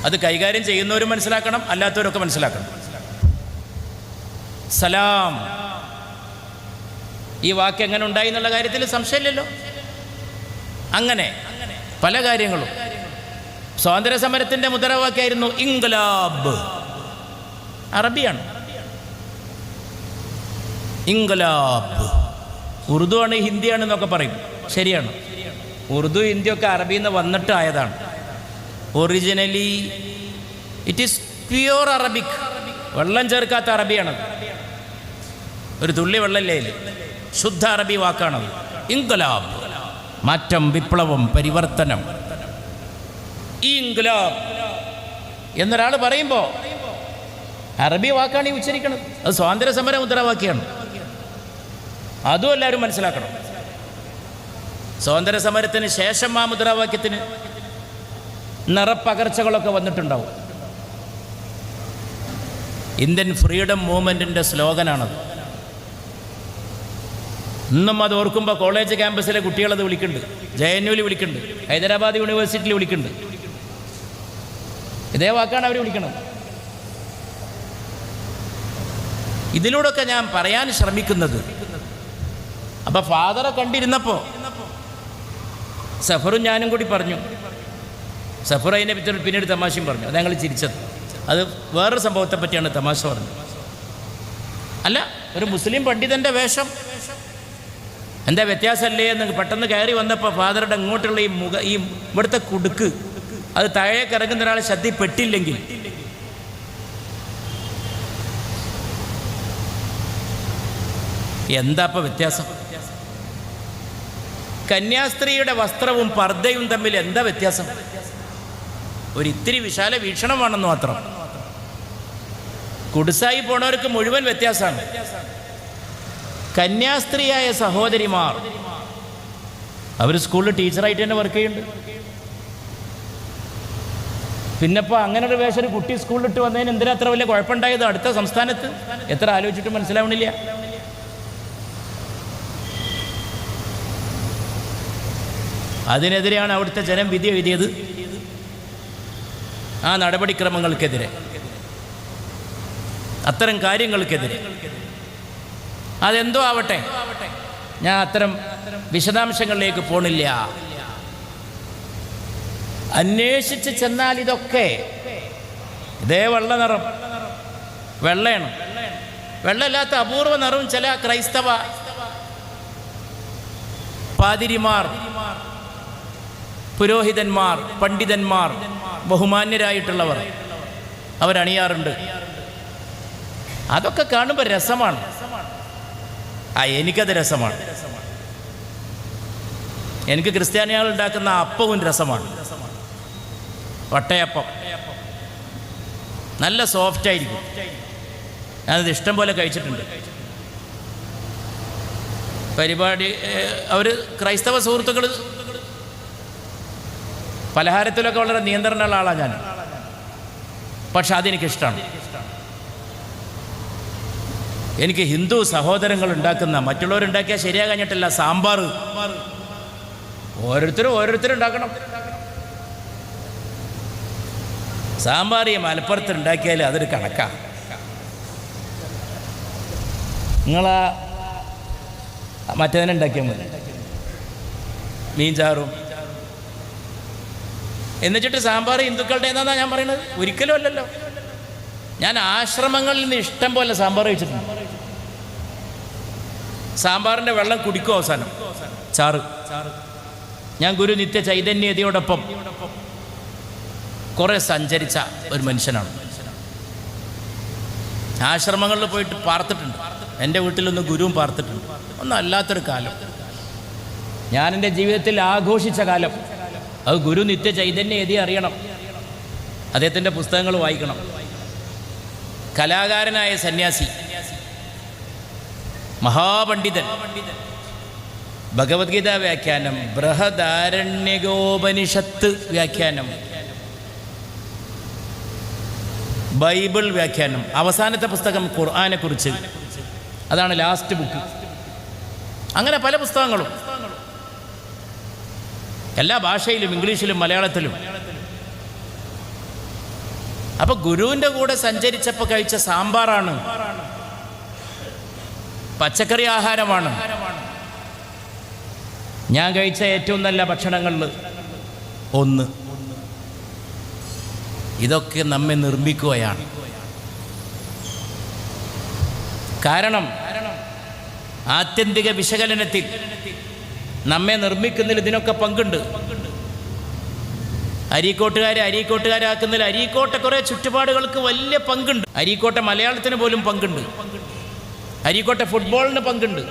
അത് കൈകാര്യം ചെയ്യുന്നവരും മനസ്സിലാക്കണം, അല്ലാത്തവരൊക്കെ മനസ്സിലാക്കണം. സലാം, ഈ വാക്ക് എങ്ങനെ ഉണ്ടായി എന്നുള്ള കാര്യത്തിൽ സംശയമില്ലല്ലോ. അങ്ങനെ പല കാര്യങ്ങളും. സ്വാതന്ത്ര്യ സമരത്തിൻ്റെ മുദ്രാവാക്യമായിരുന്നു ഇൻക്ലാബ്. അറബിയാണ് ഇൻക്ലാബ്. ഉറുദു ആണ്, ഹിന്ദിയാണെന്നൊക്കെ പറയും. ശരിയാണ്, ഉറുദു ഹിന്ദിയൊക്കെ അറബിയിൽ നിന്ന് വന്നിട്ട് ആയതാണ്. Originally it is pure Arabic. വെള്ളം ചേർക്കാത്ത അറബിയാണത്. ഒരു തുള്ളി വെള്ളമില്ലേ, ശുദ്ധ അറബി വാക്കാണത്. ഇൻക്ലാബ്, മാറ്റം, വിപ്ലവം, പരിവർത്തനം. ഈ ഇൻക്ലാബ് എന്നൊരാൾ പറയുമ്പോൾ അറബി വാക്കാണ് ഈ ഉച്ചരിക്കുന്നത്. അത് സ്വാതന്ത്ര്യ സമര മുദ്രാവാക്യമാണ്. അതും എല്ലാവരും മനസ്സിലാക്കണം. സ്വാതന്ത്ര്യ സമരത്തിന് ശേഷം ആ മുദ്രാവാക്യത്തിന് നിറപ്പകർച്ചകളൊക്കെ വന്നിട്ടുണ്ടാവും. ഇന്ത്യൻ ഫ്രീഡം മൂവ്മെൻറ്റിൻ്റെ സ്ലോഗനാണത്. ഇന്നും അത് ഓർക്കുമ്പോൾ കോളേജ് ക്യാമ്പസിലെ കുട്ടികളത് വിളിക്കുന്നുണ്ട്, JNUവിൽ വിളിക്കുന്നുണ്ട്, ഹൈദരാബാദ് യൂണിവേഴ്സിറ്റിയിൽ വിളിക്കുന്നുണ്ട്. ഇതേ വാക്കാണ് അവർ വിളിക്കുന്നത്. ഇതിലൂടെയൊക്കെ ഞാൻ പറയാൻ ശ്രമിക്കുന്നത്, അപ്പം ഫാദറെ കണ്ടിരുന്നപ്പോൾ സഫറും ഞാനും കൂടി പറഞ്ഞു. സഫർ അതിനെ പറ്റി പിന്നീട് തമാശയും പറഞ്ഞു. അത് ഞങ്ങൾ ചിരിച്ചത്. അത് വേറൊരു സംഭവത്തെ പറ്റിയാണ് തമാശ പറഞ്ഞത്. അല്ല, ഒരു മുസ്ലിം പണ്ഡിതൻ്റെ വേഷം എന്താ വ്യത്യാസമല്ലേ എന്ന് പെട്ടെന്ന് കയറി വന്നപ്പോൾ ഫാദറുടെ ഇങ്ങോട്ടുള്ള ഈ ഇവിടുത്തെ കുടുക്ക് അത് താഴേക്ക് ഇറങ്ങുന്ന ഒരാളെ ശ്രദ്ധയിൽപ്പെട്ടില്ലെങ്കിൽ എന്താ ഇപ്പം വ്യത്യാസം? കന്യാസ്ത്രീയുടെ വസ്ത്രവും പർദ്ദയും തമ്മിൽ എന്താ വ്യത്യാസം? ഒരിത്തിരി വിശാല വീക്ഷണമാണെന്ന് മാത്രം. കുടുസായി പോണവർക്ക് മുഴുവൻ വ്യത്യാസമാണ്. കന്യാസ്ത്രീയായ സഹോദരിമാർ അവർ സ്കൂളിൽ ടീച്ചറായിട്ട് തന്നെ വർക്ക് ചെയ്യുന്നുണ്ട്. പിന്നെപ്പോൾ അങ്ങനെ ഒരു വേഷം ഒരു കുട്ടി സ്കൂളിലിട്ട് വന്നതിന് എന്തിനാ അത്ര വലിയ കുഴപ്പമുണ്ടായത്? അടുത്ത സംസ്ഥാനത്ത് എത്ര ആലോചിച്ചിട്ട് മനസ്സിലാവണില്ല. അതിനെതിരെയാണ് അവിടുത്തെ ജനം വിധി എഴുതിയത്. ആ നടപടിക്രമങ്ങൾക്കെതിരെ, അത്തരം കാര്യങ്ങൾക്കെതിരെ. അതെന്തോ ആവട്ടെ, ഞാൻ അത്തരം വിശദാംശങ്ങളിലേക്ക് പോണില്ല. അന്വേഷിച്ച് ചെന്നാൽ ഇതൊക്കെ ഇതേ വെള്ള നിറം, വെള്ളയാണ്. വെള്ളമില്ലാത്ത അപൂർവ നിറവും ചില ക്രൈസ്തവ പാതിരിമാർ, പുരോഹിതന്മാർ, പണ്ഡിതന്മാർ, ബഹുമാന്യരായിട്ടുള്ളവർ അവരണിയാറുണ്ട്. അതൊക്കെ കാണുമ്പോൾ രസമാണ്. എനിക്കത് രസമാണ്. എനിക്ക് ക്രിസ്ത്യാനികൾ ഉണ്ടാക്കുന്ന അപ്പവും രസമാണ്. വട്ടയപ്പം നല്ല സോഫ്റ്റായിരിക്കും. ഞാനത് ഇഷ്ടം പോലെ കഴിച്ചിട്ടുണ്ട്. പരിപാടി അവർ ക്രൈസ്തവ സുഹൃത്തുക്കൾ പലഹാരത്തിലൊക്കെ വളരെ നിയന്ത്രണമുള്ള ആളാണ് ഞാൻ. പക്ഷെ അതെനിക്കിഷ്ടമാണ്. എനിക്ക് ഹിന്ദു സഹോദരങ്ങൾ ഉണ്ടാക്കുന്ന, മറ്റുള്ളവരുണ്ടാക്കിയാൽ ശരിയാകാഞ്ഞിട്ടില്ല, സാമ്പാർ ഓരോരുത്തരും ഉണ്ടാക്കണം. സാമ്പാർ ഈ മലപ്പുറത്ത് ഉണ്ടാക്കിയാൽ അതൊരു കണക്കാണ്. നിങ്ങളാ മറ്റേതിനെ ഉണ്ടാക്കിയാൽ മതി, മീൻചാറും. എന്നുവെച്ചിട്ട് സാമ്പാർ ഹിന്ദുക്കളുടെ എന്നാണ് ഞാൻ പറയുന്നത്? ഒരിക്കലും അല്ലല്ലോ. ഞാൻ ആശ്രമങ്ങളിൽ നിന്ന് ഇഷ്ടം പോലെ സാമ്പാർ കഴിച്ചിട്ടുണ്ട്. സാമ്പാറിൻ്റെ വെള്ളം കുടിക്കും അവസാനം, ചാറ്. ഞാൻ ഗുരു നിത്യ ചൈതന്യതയോടൊപ്പം കുറേ സഞ്ചരിച്ച ഒരു മനുഷ്യനാണ്. ആശ്രമങ്ങളിൽ പോയിട്ട് പാർത്തിട്ടുണ്ട്. എൻ്റെ വീട്ടിലൊന്ന് ഗുരുവും പാർത്തിട്ടുണ്ട്. ഒന്നും അല്ലാത്തൊരു കാലം, ഞാൻ എൻ്റെ ജീവിതത്തിൽ ആഘോഷിച്ച കാലം. അത് ഗുരു നിത്യ ചൈതന്യതയെ അറിയണം, അദ്ദേഹത്തിൻ്റെ പുസ്തകങ്ങൾ വായിക്കണം. കലാകാരനായ സന്യാസി, മഹാപണ്ഡിതൻ. ഭഗവത്ഗീത വ്യാഖ്യാനം, ബൃഹദാരണ്യകോപനിഷത്ത് വ്യാഖ്യാനം, ബൈബിൾ വ്യാഖ്യാനം, അവസാനത്തെ പുസ്തകം ഖുർആനെക്കുറിച്ച്, അതാണ് ലാസ്റ്റ് ബുക്ക്. അങ്ങനെ പല പുസ്തകങ്ങളും എല്ലാ ഭാഷയിലും, ഇംഗ്ലീഷിലും മലയാളത്തിലും. അപ്പൊ ഗുരുവിൻ്റെ കൂടെ സഞ്ചരിച്ചപ്പോൾ കഴിച്ച സാമ്പാറാണ്, പച്ചക്കറി ആഹാരമാണ് ഞാൻ കഴിച്ച ഏറ്റവും നല്ല ഭക്ഷണങ്ങളിൽ ഒന്ന്. ഇതൊക്കെ നമ്മെ നിർമ്മിക്കുകയാണ്. കാരണം ആത്യന്തിക വിശകലനത്തിൽ നമ്മെ നിർമ്മിക്കുന്നതിൽ ഇതിനൊക്കെ പങ്കുണ്ട്. അരീക്കോട്ടുകാരാക്കുന്നതിൽ അരീക്കോട്ടെ കുറേ ചുറ്റുപാടുകൾക്ക് വലിയ പങ്കുണ്ട്. അരീക്കോട്ടെ മലയാളത്തിന് പോലും പങ്കുണ്ട്. അരീക്കോട്ടെ ഫുട്ബോളിന് പങ്കുണ്ട്.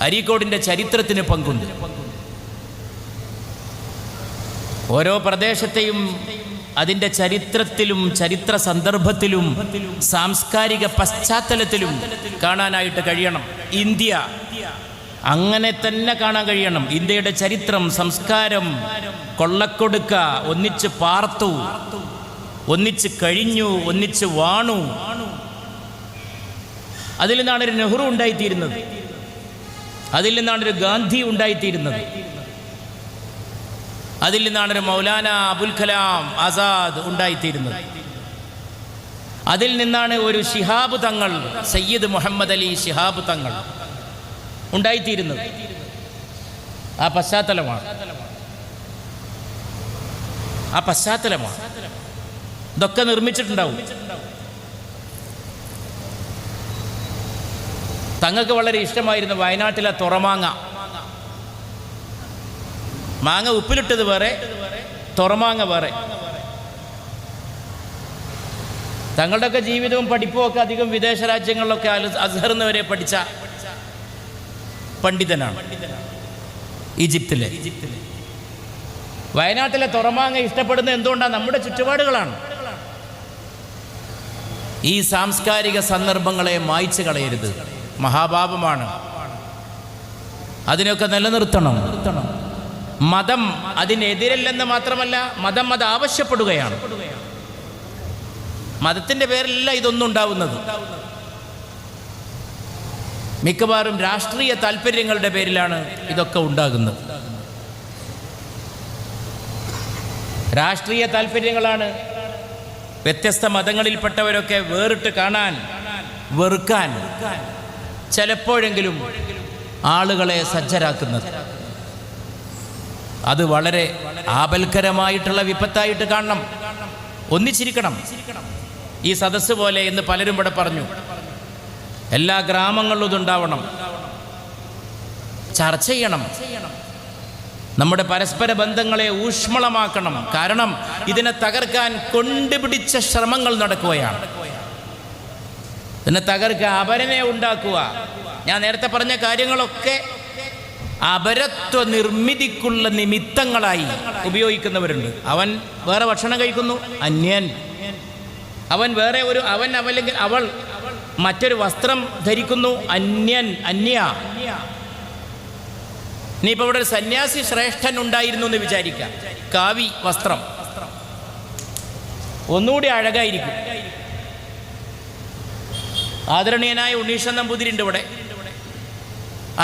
അരീക്കോടിൻ്റെ ചരിത്രത്തിന് പങ്കുണ്ട്. ഓരോ പ്രദേശത്തെയും അതിൻ്റെ ചരിത്രത്തിലും ചരിത്ര സന്ദർഭത്തിലും സാംസ്കാരിക പശ്ചാത്തലത്തിലും കാണാനായിട്ട് കഴിയണം. ഇന്ത്യ അങ്ങനെ തന്നെ കാണാൻ കഴിയണം. ഇന്ത്യയുടെ ചരിത്രം, സംസ്കാരം, കൊള്ളക്കൊടുക്ക, ഒന്നിച്ച് പാർത്തു, ഒന്നിച്ച് കഴിഞ്ഞു, ഒന്നിച്ച് വാണു. അതിൽ നിന്നാണ് ഒരു നെഹ്റു ഉണ്ടായിത്തീരുന്നത്. അതിൽ നിന്നാണ് ഒരു ഗാന്ധി ഉണ്ടായിത്തീരുന്നത്. അതിൽ നിന്നാണ് ഒരു മൗലാന അബുൽ കലാം ആസാദ് ഉണ്ടായിത്തീരുന്നത്. അതിൽ നിന്നാണ് ഒരു ശിഹാബ് തങ്ങൾ, സയ്യിദ് മുഹമ്മദ് അലി ശിഹാബ് തങ്ങൾ ഉണ്ടായിത്തീരുന്നത്. ആ പശ്ചാത്തലമാണ് ഇതൊക്കെ നിർമ്മിച്ചിട്ടുണ്ടാവും. തങ്ങൾക്ക് വളരെ ഇഷ്ടമായിരുന്നു വയനാട്ടിലെ തുറമാങ്ങ. മാങ്ങ ഉപ്പിലിട്ടത് വേറെ, തുറമാങ്ങ വേറെ. തങ്ങളുടെയൊക്കെ ജീവിതവും പഠിപ്പും ഒക്കെ അധികം വിദേശ രാജ്യങ്ങളിലൊക്കെ അസ്ഹറിൽ വരെ പഠിച്ച പണ്ഡിതനാണ്. ഈജിപ്തിലെ വയനാട്ടിലെ തുറമാങ്ങ ഇഷ്ടപ്പെടുന്നത് എന്തുകൊണ്ടാണ്? നമ്മുടെ ചുറ്റുപാടുകളാണ്. ഈ സാംസ്കാരിക സന്ദർഭങ്ങളെ മായ്ച്ചു കളയരുത്, മഹാപാപമാണ്. അതിനൊക്കെ നിലനിർത്തണം. മതം അതിനെതിരല്ലെന്ന് മാത്രമല്ല, മതം അത് ആവശ്യപ്പെടുകയാണ്. മതത്തിൻ്റെ പേരിലല്ല ഇതൊന്നും ഉണ്ടാവുന്നത്. മിക്കവാറും രാഷ്ട്രീയ താല്പര്യങ്ങളുടെ പേരിലാണ് ഇതൊക്കെ ഉണ്ടാകുന്നത്. രാഷ്ട്രീയ താല്പര്യങ്ങളാണ് വ്യത്യസ്ത മതങ്ങളിൽപ്പെട്ടവരൊക്കെ വേറിട്ട് കാണാൻ, വെറുക്കാൻ ചിലപ്പോഴെങ്കിലും ആളുകളെ സജ്ജരാക്കുന്നത്. അത് വളരെ ആപൽക്കരമായിട്ടുള്ള വിപത്തായിട്ട് കാണണം. ഒന്നിച്ചിരിക്കണം. ഈ സദസ്സ് പോലെ എന്ന് പലരും ഇവിടെ പറഞ്ഞു, എല്ലാ ഗ്രാമങ്ങളിലും ഇതുണ്ടാവണം. ചർച്ച ചെയ്യണം. നമ്മുടെ പരസ്പര ബന്ധങ്ങളെ ഊഷ്മളമാക്കണം. കാരണം ഇതിനെ തകർക്കാൻ കൊണ്ടുപിടിച്ച ശ്രമങ്ങൾ നടക്കുകയാണ്. പിന്നെ തകർക്കുക, അപരനെ ഉണ്ടാക്കുക. ഞാൻ നേരത്തെ പറഞ്ഞ കാര്യങ്ങളൊക്കെ അപരത്വ നിർമ്മിതിക്കുള്ള നിമിത്തങ്ങളായി ഉപയോഗിക്കുന്നവരുണ്ട്. അവൻ വേറെ ഭക്ഷണം കഴിക്കുന്നു, അന്യൻ. അവൻ വേറെ അവൻ അല്ലെങ്കിൽ അവൾ മറ്റൊരു വസ്ത്രം ധരിക്കുന്നു, അന്യൻ, അന്യ. ഇനിയിപ്പോൾ ഇവിടെ ഒരു സന്യാസി ശ്രേഷ്ഠൻ ഉണ്ടായിരുന്നു എന്ന് വിചാരിക്കാം. കാവി വസ്ത്രം ഒന്നുകൂടി അഴകായിരിക്കും. ആദരണീയനായ ഉണ്ണീശൻ നമ്പൂതിരി ഉണ്ട് ഇവിടെ.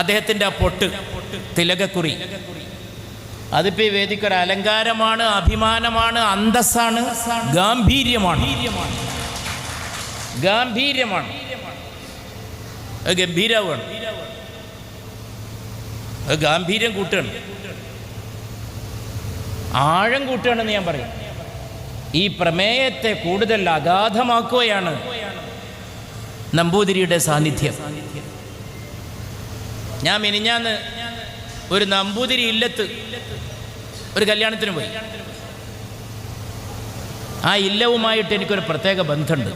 അദ്ദേഹത്തിൻ്റെ ആ പൊട്ട്, തിലകക്കുറി, അതിപ്പോൾ ഈ വേദിക്കൊരു അലങ്കാരമാണ്, അഭിമാനമാണ്, അന്തസ്സാണ്, ഗാംഭീര്യമാണ്. ഗാംഭീര്യമാണ്, അത് ഗംഭീരമാണ്, അത് ഗാംഭീര്യം കൂട്ടുകയാണ്, ആഴം കൂട്ടുകയാണെന്ന് ഞാൻ പറയും. ഈ പ്രമേയത്തെ കൂടുതൽ അഗാധമാക്കുകയാണ് നമ്പൂതിരിയുടെ സാന്നിധ്യം. ഞാൻ മിനിഞ്ഞാന്ന് ഒരു നമ്പൂതിരി ഇല്ലത്ത് ഒരു കല്യാണത്തിന് പോയി. ആ ഇല്ലവുമായിട്ട് എനിക്കൊരു പ്രത്യേക ബന്ധമുണ്ട്.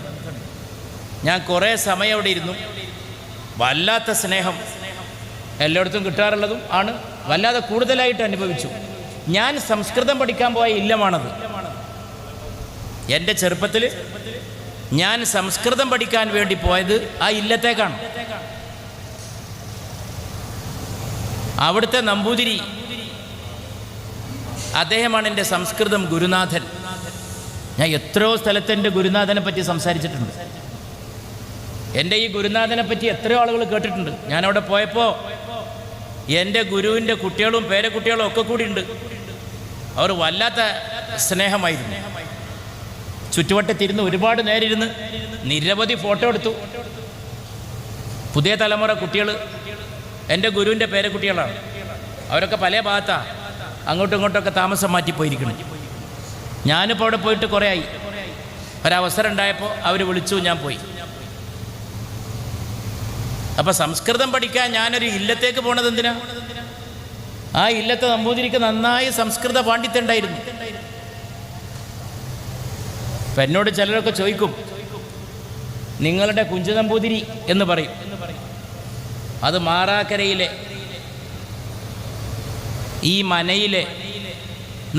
ഞാൻ കുറേ സമയം അവിടെ ഇരുന്നു. വല്ലാത്ത സ്നേഹം എല്ലായിടത്തും കിട്ടാറുള്ളതും ആണ്, വല്ലാതെ കൂടുതലായിട്ട് അനുഭവിച്ചു. ഞാൻ സംസ്കൃതം പഠിക്കാൻ പോയ ഇല്ലമാണത്. എൻ്റെ ചെറുപ്പത്തിൽ ഞാൻ സംസ്കൃതം പഠിക്കാൻ വേണ്ടി പോയത് ആ ഇല്ലത്തേക്കാണ്. അവിടുത്തെ നമ്പൂതിരി അദ്ദേഹമാണ് എൻ്റെ സംസ്കൃതം ഗുരുനാഥൻ. ഞാൻ എത്രയോ സ്ഥലത്ത് എൻ്റെ ഗുരുനാഥനെ പറ്റി സംസാരിച്ചിട്ടുണ്ട്. എൻ്റെ ഈ ഗുരുനാഥനെ പറ്റി എത്രയോ ആളുകൾ കേട്ടിട്ടുണ്ട്. ഞാനവിടെ പോയപ്പോൾ എൻ്റെ ഗുരുവിൻ്റെ കുട്ടികളും പേരക്കുട്ടികളും ഒക്കെ കൂടി ഉണ്ട്. അവർ വല്ലാത്ത സ്നേഹമായിരുന്നു. ചുറ്റുവട്ടത്തിരുന്ന് ഒരുപാട് നേരിരുന്ന് നിരവധി ഫോട്ടോ എടുത്തു. പുതിയ തലമുറ കുട്ടികൾ എൻ്റെ ഗുരുവിൻ്റെ പേരക്കുട്ടികളാണ്. അവരൊക്കെ പല ഭാഗത്താണ്, അങ്ങോട്ടും ഇങ്ങോട്ടൊക്കെ താമസം മാറ്റിപ്പോയിരിക്കണം. ഞാനിപ്പോൾ അവിടെ പോയിട്ട് കുറേ ആയി. ഒരവസരം ഉണ്ടായപ്പോൾ അവർ വിളിച്ചു, ഞാൻ പോയി. അപ്പം സംസ്കൃതം പഠിക്കാൻ ഞാനൊരു ഇല്ലത്തേക്ക് പോണത് എന്തിനാ? ആ ഇല്ലത്തെ നമ്പൂതിരിക്ക് നന്നായി സംസ്കൃത പാണ്ഡിത്യം ഉണ്ടായിരുന്നു. അപ്പം എന്നോട് ചിലരൊക്കെ ചോദിക്കും, നിങ്ങളുടെ കുഞ്ചു നമ്പൂതിരി എന്ന് പറയും. അത് മാറാക്കരയിലെ ഈ മനയിലെ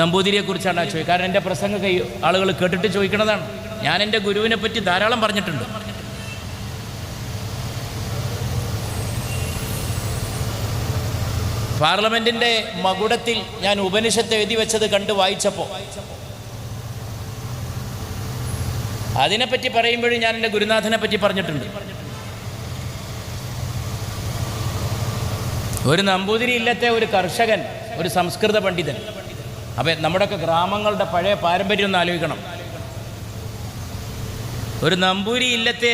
നമ്പൂതിരിയെക്കുറിച്ചാണ് ചോദിക്കുക. കാരണം എൻ്റെ പ്രസംഗമൊക്കെ ആളുകൾ കേട്ടിട്ട് ചോദിക്കണതാണ്. ഞാൻ എൻ്റെ ഗുരുവിനെ പറ്റി ധാരാളം പറഞ്ഞിട്ടുണ്ട്. പാർലമെൻറ്റിൻ്റെ മകുടത്തിൽ ഞാൻ ഉപനിഷത്ത് എഴുതി വെച്ചത് കണ്ട് വായിച്ചപ്പോൾ അതിനെപ്പറ്റി പറയുമ്പോഴും ഞാൻ എൻ്റെ ഗുരുനാഥനെ പറ്റി പറഞ്ഞിട്ടുണ്ട്. ഒരു നമ്പൂതിരി ഇല്ലത്തെ ഒരു കർഷകൻ, ഒരു സംസ്കൃത പണ്ഡിതൻ. അപ്പം നമ്മുടെയൊക്കെ ഗ്രാമങ്ങളുടെ പഴയ പാരമ്പര്യം ഒന്ന് ആലോചിക്കണം. ഒരു നമ്പൂരി ഇല്ലത്തെ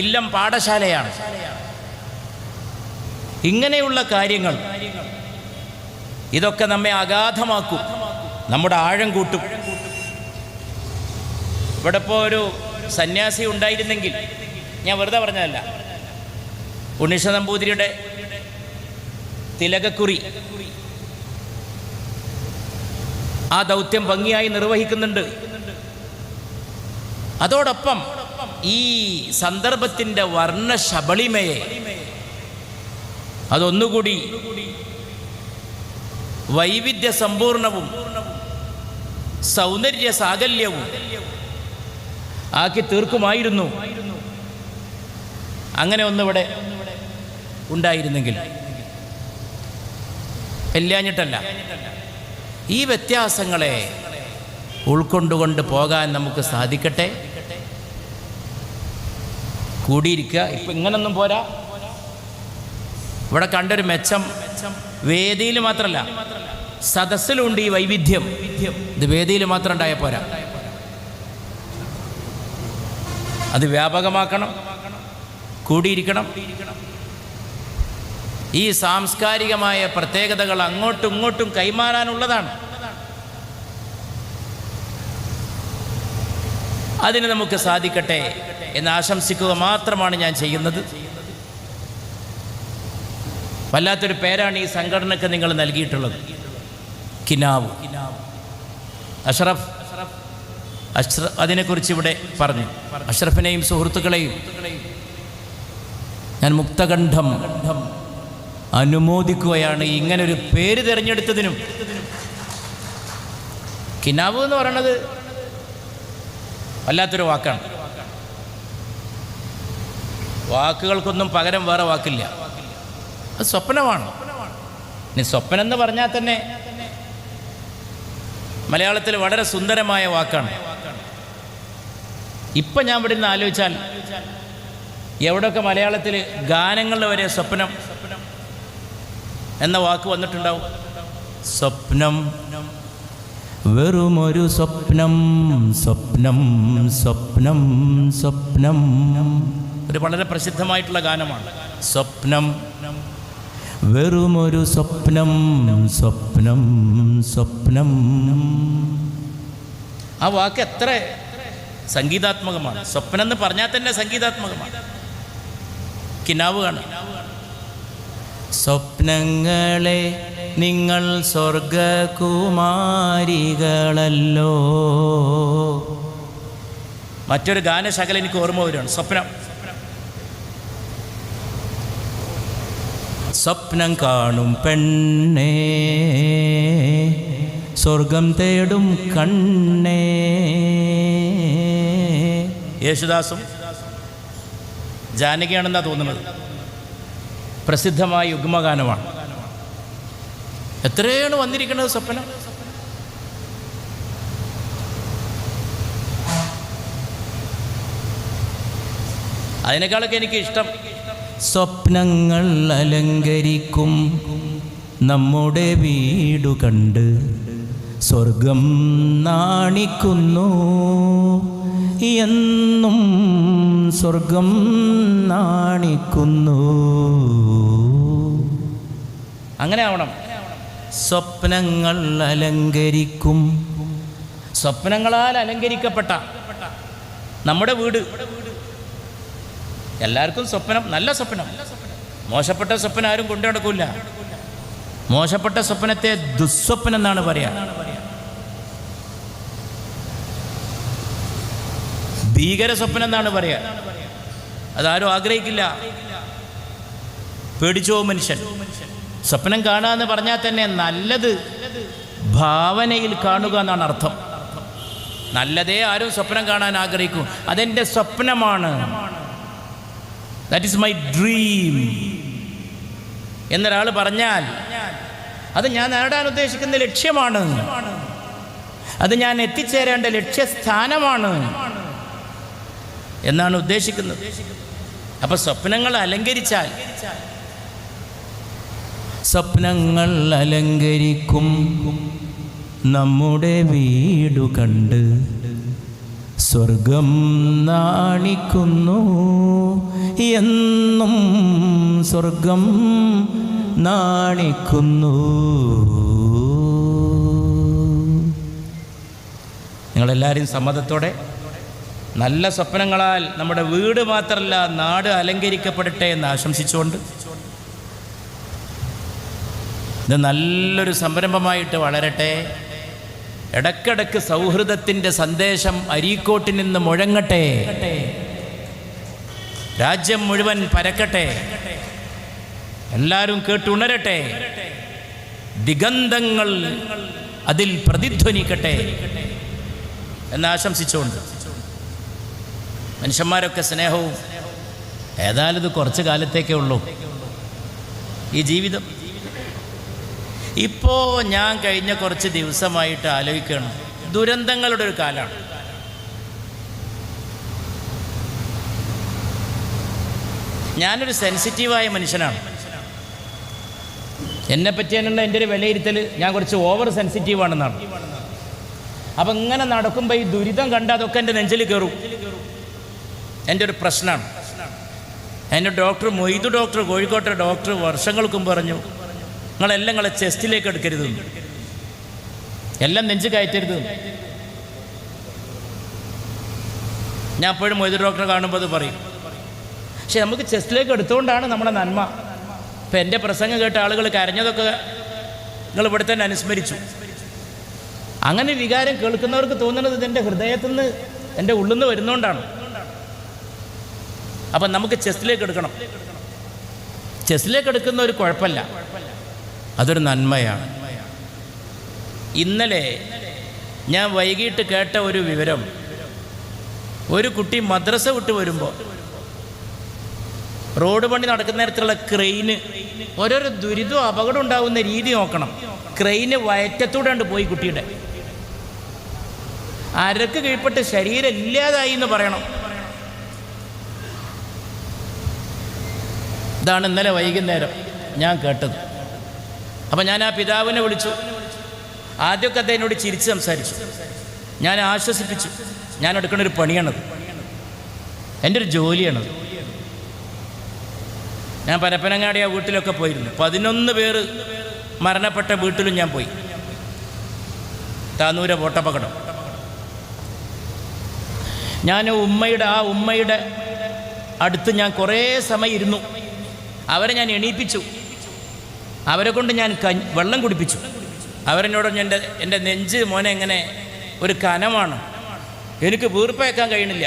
ഇല്ലം പാഠശാലയാണ്. ഇങ്ങനെയുള്ള കാര്യങ്ങൾ ഇതൊക്കെ നമ്മെ അഗാധമാക്കും, നമ്മുടെ ആഴം കൂട്ടും. ഇവിടെ ഇപ്പോൾ ഒരു സന്യാസി ഉണ്ടായിരുന്നെങ്കിൽ, ഞാൻ വെറുതെ പറഞ്ഞതല്ല, ഉണ്ണീശ നമ്പൂതിരിയുടെ തിലകക്കുറി ആ ദൗത്യം ഭംഗിയായി നിർവഹിക്കുന്നുണ്ട്. അതോടൊപ്പം ഈ സന്ദർഭത്തിൻ്റെ വർണ്ണശബളിമയെ അതൊന്നുകൂടി വൈവിധ്യ സമ്പൂർണവും സൗന്ദര്യ സാകല്യവും ആക്കി തീർക്കുമായിരുന്നു. അങ്ങനെ ഒന്നിവിടെ ഉണ്ടായിരുന്നെങ്കിൽ. ഇല്ലാഞ്ഞിട്ടല്ല, ഈ വ്യത്യാസങ്ങളെ ഉൾക്കൊണ്ടുകൊണ്ട് പോകാൻ നമുക്ക് സാധിക്കട്ടെ. കൂടിയിരിക്കുക. ഇപ്പം ഇങ്ങനൊന്നും പോരാ. ഇവിടെ കണ്ടൊരു മെച്ചം വേദിയിൽ മാത്രമല്ല, സദസ്സിലുണ്ട് ഈ വൈവിധ്യം. ഇത് വേദിയിൽ മാത്രം ഉണ്ടായാൽ പോരാ, അത് വ്യാപകമാക്കണം, കൂടിയിരിക്കണം. ഈ സാംസ്കാരികമായ പ്രത്യേകതകൾ അങ്ങോട്ടും ഇങ്ങോട്ടും കൈമാറാനുള്ളതാണ്. അതിന് നമുക്ക് സാധിക്കട്ടെ എന്ന് ആശംസിക്കുക മാത്രമാണ് ഞാൻ ചെയ്യുന്നത്. വല്ലാത്തൊരു പേരാണ് ഈ സംഘടനയ്ക്ക് നിങ്ങൾ നൽകിയിട്ടുള്ളത്, കിനാവ്. അഷ്റഫ് അതിനെക്കുറിച്ച് ഇവിടെ പറഞ്ഞു. അഷ്റഫിനെയും സുഹൃത്തുക്കളെയും ഞാൻ മുക്തകണ്ഠം അനുമോദിക്കുകയാണ് ഇങ്ങനൊരു പേര് തിരഞ്ഞെടുത്തതിനും. കിനാവ് എന്ന് പറയുന്നത് വല്ലാത്തൊരു വാക്കാണ്. വാക്കുകൾക്കൊന്നും പകരം വേറെ വാക്കില്ല. അത് സ്വപ്നമാണ്. ഇനി സ്വപ്നം എന്ന് പറഞ്ഞാൽ തന്നെ മലയാളത്തിൽ വളരെ സുന്ദരമായ വാക്കാണ്. ഇപ്പം ഞാൻ ഇവിടെ നിന്ന് ആലോചിച്ചാൽ എവിടെയൊക്കെ മലയാളത്തിൽ ഗാനങ്ങളുടെ വരെ സ്വപ്നം എന്ന വാക്ക് വന്നിട്ടുണ്ടാവും. സ്വപ്നം വെറുമൊരു സ്വപ്നം, സ്വപ്നം സ്വപ്നം സ്വപ്നം. ഒരു വളരെ പ്രസിദ്ധമായിട്ടുള്ള ഗാനമാണ്. സ്വപ്നം വെറുമൊരു സ്വപ്നം, സ്വപ്നം സ്വപ്നം. ആ വാക്ക് എത്ര സംഗീതാത്മകമാണ്. സ്വപ്നം എന്ന് പറഞ്ഞാൽ തന്നെ സംഗീതാത്മകമാണ്. കിനാവ് കാണാം. സ്വപ്നങ്ങളെ നിങ്ങൾ സ്വർഗകുമാരികളല്ലോ. മറ്റൊരു ഗാനശകലം എനിക്ക് ഓർമ്മ വരികയാണ്. സ്വപ്നം സ്വപ്നം കാണും പെണ്ണേ, സ്വർഗം തേടും കണ്ണേ. യേശുദാസും ജാനകിയാണെന്നാണ് തോന്നുന്നത്. പ്രസിദ്ധമായ യുഗ്മഗാനമാണ്. എത്രയാണ് വന്നിരിക്കുന്നത് സ്വപ്നം. അതിനേക്കാളൊക്കെ എനിക്ക് ഇഷ്ടം സ്വപ്നങ്ങൾ അലങ്കരിക്കും നമ്മുടെ വീടു കണ്ട് സ്വർഗം നാണിക്കുന്നു എന്നും, സ്വർഗം നാണിക്കുന്നു. അങ്ങനെ ആവണം. സ്വപ്നങ്ങൾ അലങ്കരിക്കും. സ്വപ്നങ്ങളാൽ അലങ്കരിക്കപ്പെട്ട നമ്മുടെ വീട്. എല്ലാവർക്കും സ്വപ്നം, നല്ല സ്വപ്നം. മോശപ്പെട്ട സ്വപ്നം ആരും കൊണ്ടു നടക്കില്ല. മോശപ്പെട്ട സ്വപ്നത്തെ ദുസ്വപ്നം എന്നാണ് പറയാ. ഭീകര സ്വപ്നം എന്നാണ് പറയാ. അതാരും ആഗ്രഹിക്കില്ല. പേടിച്ചോ മനുഷ്യൻ. സ്വപ്നം കാണുക എന്ന് പറഞ്ഞാൽ തന്നെ നല്ലത് ഭാവനയിൽ കാണുക എന്നാണ് അർത്ഥം. നല്ലതേ ആരും സ്വപ്നം കാണാൻ ആഗ്രഹിക്കും. അതെൻ്റെ സ്വപ്നമാണ്, ദാറ്റ് ഈസ് മൈ ഡ്രീം എന്നൊരാൾ പറഞ്ഞാൽ അത് ഞാൻ നേടാൻ ഉദ്ദേശിക്കുന്ന ലക്ഷ്യമാണ്, അത് ഞാൻ എത്തിച്ചേരേണ്ട ലക്ഷ്യസ്ഥാനമാണ് എന്നാണ് ഉദ്ദേശിക്കുന്നത്. അപ്പം സ്വപ്നങ്ങൾ അലങ്കരിച്ചാൽ, സ്വപ്നങ്ങൾ അലങ്കരിക്കും നമ്മുടെ വീടു കണ്ട് സ്വർഗം നാണിക്കുന്നു എന്നും, സ്വർഗം നാണിക്കുന്നു. നിങ്ങളെല്ലാവരും സമ്മതത്തോടെ നല്ല സ്വപ്നങ്ങളാൽ നമ്മുടെ വീട് മാത്രമല്ല നാട് അലങ്കരിക്കപ്പെടട്ടെ എന്ന് ആശംസിച്ചുകൊണ്ട് ഇത് നല്ലൊരു സംരംഭമായിട്ട് വളരട്ടെ. ഇടക്കിടക്ക് സൗഹൃദത്തിൻ്റെ സന്ദേശം അരീക്കോട്ടിൽ നിന്ന് മുഴങ്ങട്ടെ, രാജ്യം മുഴുവൻ പരക്കട്ടെ, എല്ലാവരും കേട്ടുണരട്ടെ, ദിഗന്ധങ്ങൾ അതിൽ പ്രതിധ്വനിക്കട്ടെ എന്നാശംസിച്ചുകൊണ്ട് മനുഷ്യന്മാരൊക്കെ സ്നേഹവും, ഏതായാലും ഇത് കുറച്ച് കാലത്തേക്കേ ഉള്ളൂ ഈ ജീവിതം. ഇപ്പോൾ ഞാൻ കഴിഞ്ഞ കുറച്ച് ദിവസമായിട്ട് ആലോചിക്കണം, ദുരന്തങ്ങളുടെ ഒരു കാലമാണ്. ഞാനൊരു സെൻസിറ്റീവായ മനുഷ്യനാണ്. എന്നെപ്പറ്റിയുള്ള എൻ്റെ ഒരു വിലയിരുത്തൽ ഞാൻ കുറച്ച് ഓവർ സെൻസിറ്റീവാണെന്നാണ്. അപ്പം ഇങ്ങനെ നടക്കുമ്പോൾ ഈ ദുരിതം കണ്ട് അതൊക്കെ എൻ്റെ നെഞ്ചിൽ കയറും. എൻ്റെ ഒരു പ്രശ്നമാണ്. എൻ്റെ ഡോക്ടർ മൊയ്തു ഡോക്ടർ, കോഴിക്കോട്ടെ ഡോക്ടർ വർഷങ്ങൾക്കും പറഞ്ഞു, നിങ്ങളെല്ലാം നിങ്ങളെ ചെസ്റ്റിലേക്ക് എടുക്കരുത്, എല്ലാം നെഞ്ച് കയറ്റരുത്. ഞാൻ എപ്പോഴും മൊയ്തു ഡോക്ടറെ കാണുമ്പോൾ അത് പറയും. പക്ഷെ നമുക്ക് ചെസ്റ്റിലേക്ക് എടുത്തുകൊണ്ടാണ് നമ്മുടെ നന്മ. ഇപ്പം എൻ്റെ പ്രസംഗം കേട്ട ആളുകൾ കരഞ്ഞതൊക്കെ നിങ്ങൾ ഇവിടെ തന്നെ അനുസ്മരിച്ചു. അങ്ങനെ വികാരം കേൾക്കുന്നവർക്ക് തോന്നുന്നത് ഇതെൻ്റെ ഹൃദയത്തിൽ നിന്ന്, എൻ്റെ ഉള്ളിൽ നിന്ന് വരുന്നതുകൊണ്ടാണ്. അപ്പം നമുക്ക് ചെസ്റ്റിലേക്ക് എടുക്കണം. ചെസ്സിലേക്ക് എടുക്കുന്ന ഒരു കുഴപ്പമില്ല, അതൊരു നന്മയാണ്. ഇന്നലെ ഞാൻ വൈകിട്ട് കേട്ട ഒരു വിവരം, ഒരു കുട്ടി മദ്രസ വിട്ട് വരുമ്പോൾ റോഡ് പണി നടക്കുന്ന നേരത്തുള്ള ക്രെയിന്, ഓരോരോ ദുരിതവും അപകടം ഉണ്ടാകുന്ന രീതി നോക്കണം. ക്രെയിന് വയറ്റത്തൂടെ ഉണ്ട് പോയി, കുട്ടിയുടെ അരക്ക് കീഴ്പ്പെട്ട് ശരീരം ഇല്ലാതായി എന്ന് പറയണം. ഇതാണ് ഇന്നലെ വൈകുന്നേരം ഞാൻ കേട്ടത്. അപ്പം ഞാൻ ആ പിതാവിനെ വിളിച്ചു. ആദ്യമൊക്കെ അദ്ദേഹത്തിനോട് ചിരിച്ച് സംസാരിച്ചു. ഞാൻ ആശ്വസിപ്പിച്ചു. ഞാൻ എടുക്കുന്നൊരു പണിയാണത്, എൻ്റെ ഒരു ജോലിയാണത്. ഞാൻ പരപ്പനങ്ങാടി ആ വീട്ടിലൊക്കെ പോയിരുന്നു. 11 പേര് മരണപ്പെട്ട വീട്ടിലും ഞാൻ പോയി. താന്നൂര ബോട്ടപകടം. ഞാൻ ഉമ്മയുടെ അടുത്ത് ഞാൻ കുറേ സമയം ഇരുന്നു. അവരെ ഞാൻ എണീപ്പിച്ചു. അവരെ കൊണ്ട് ഞാൻ വെള്ളം കുടിപ്പിച്ചു. അവരെന്നോട് എൻ്റെ നെഞ്ച് മോനെ എങ്ങനെ ഒരു കനമാണ്, എനിക്ക് വീർപ്പയക്കാൻ കഴിയണില്ല.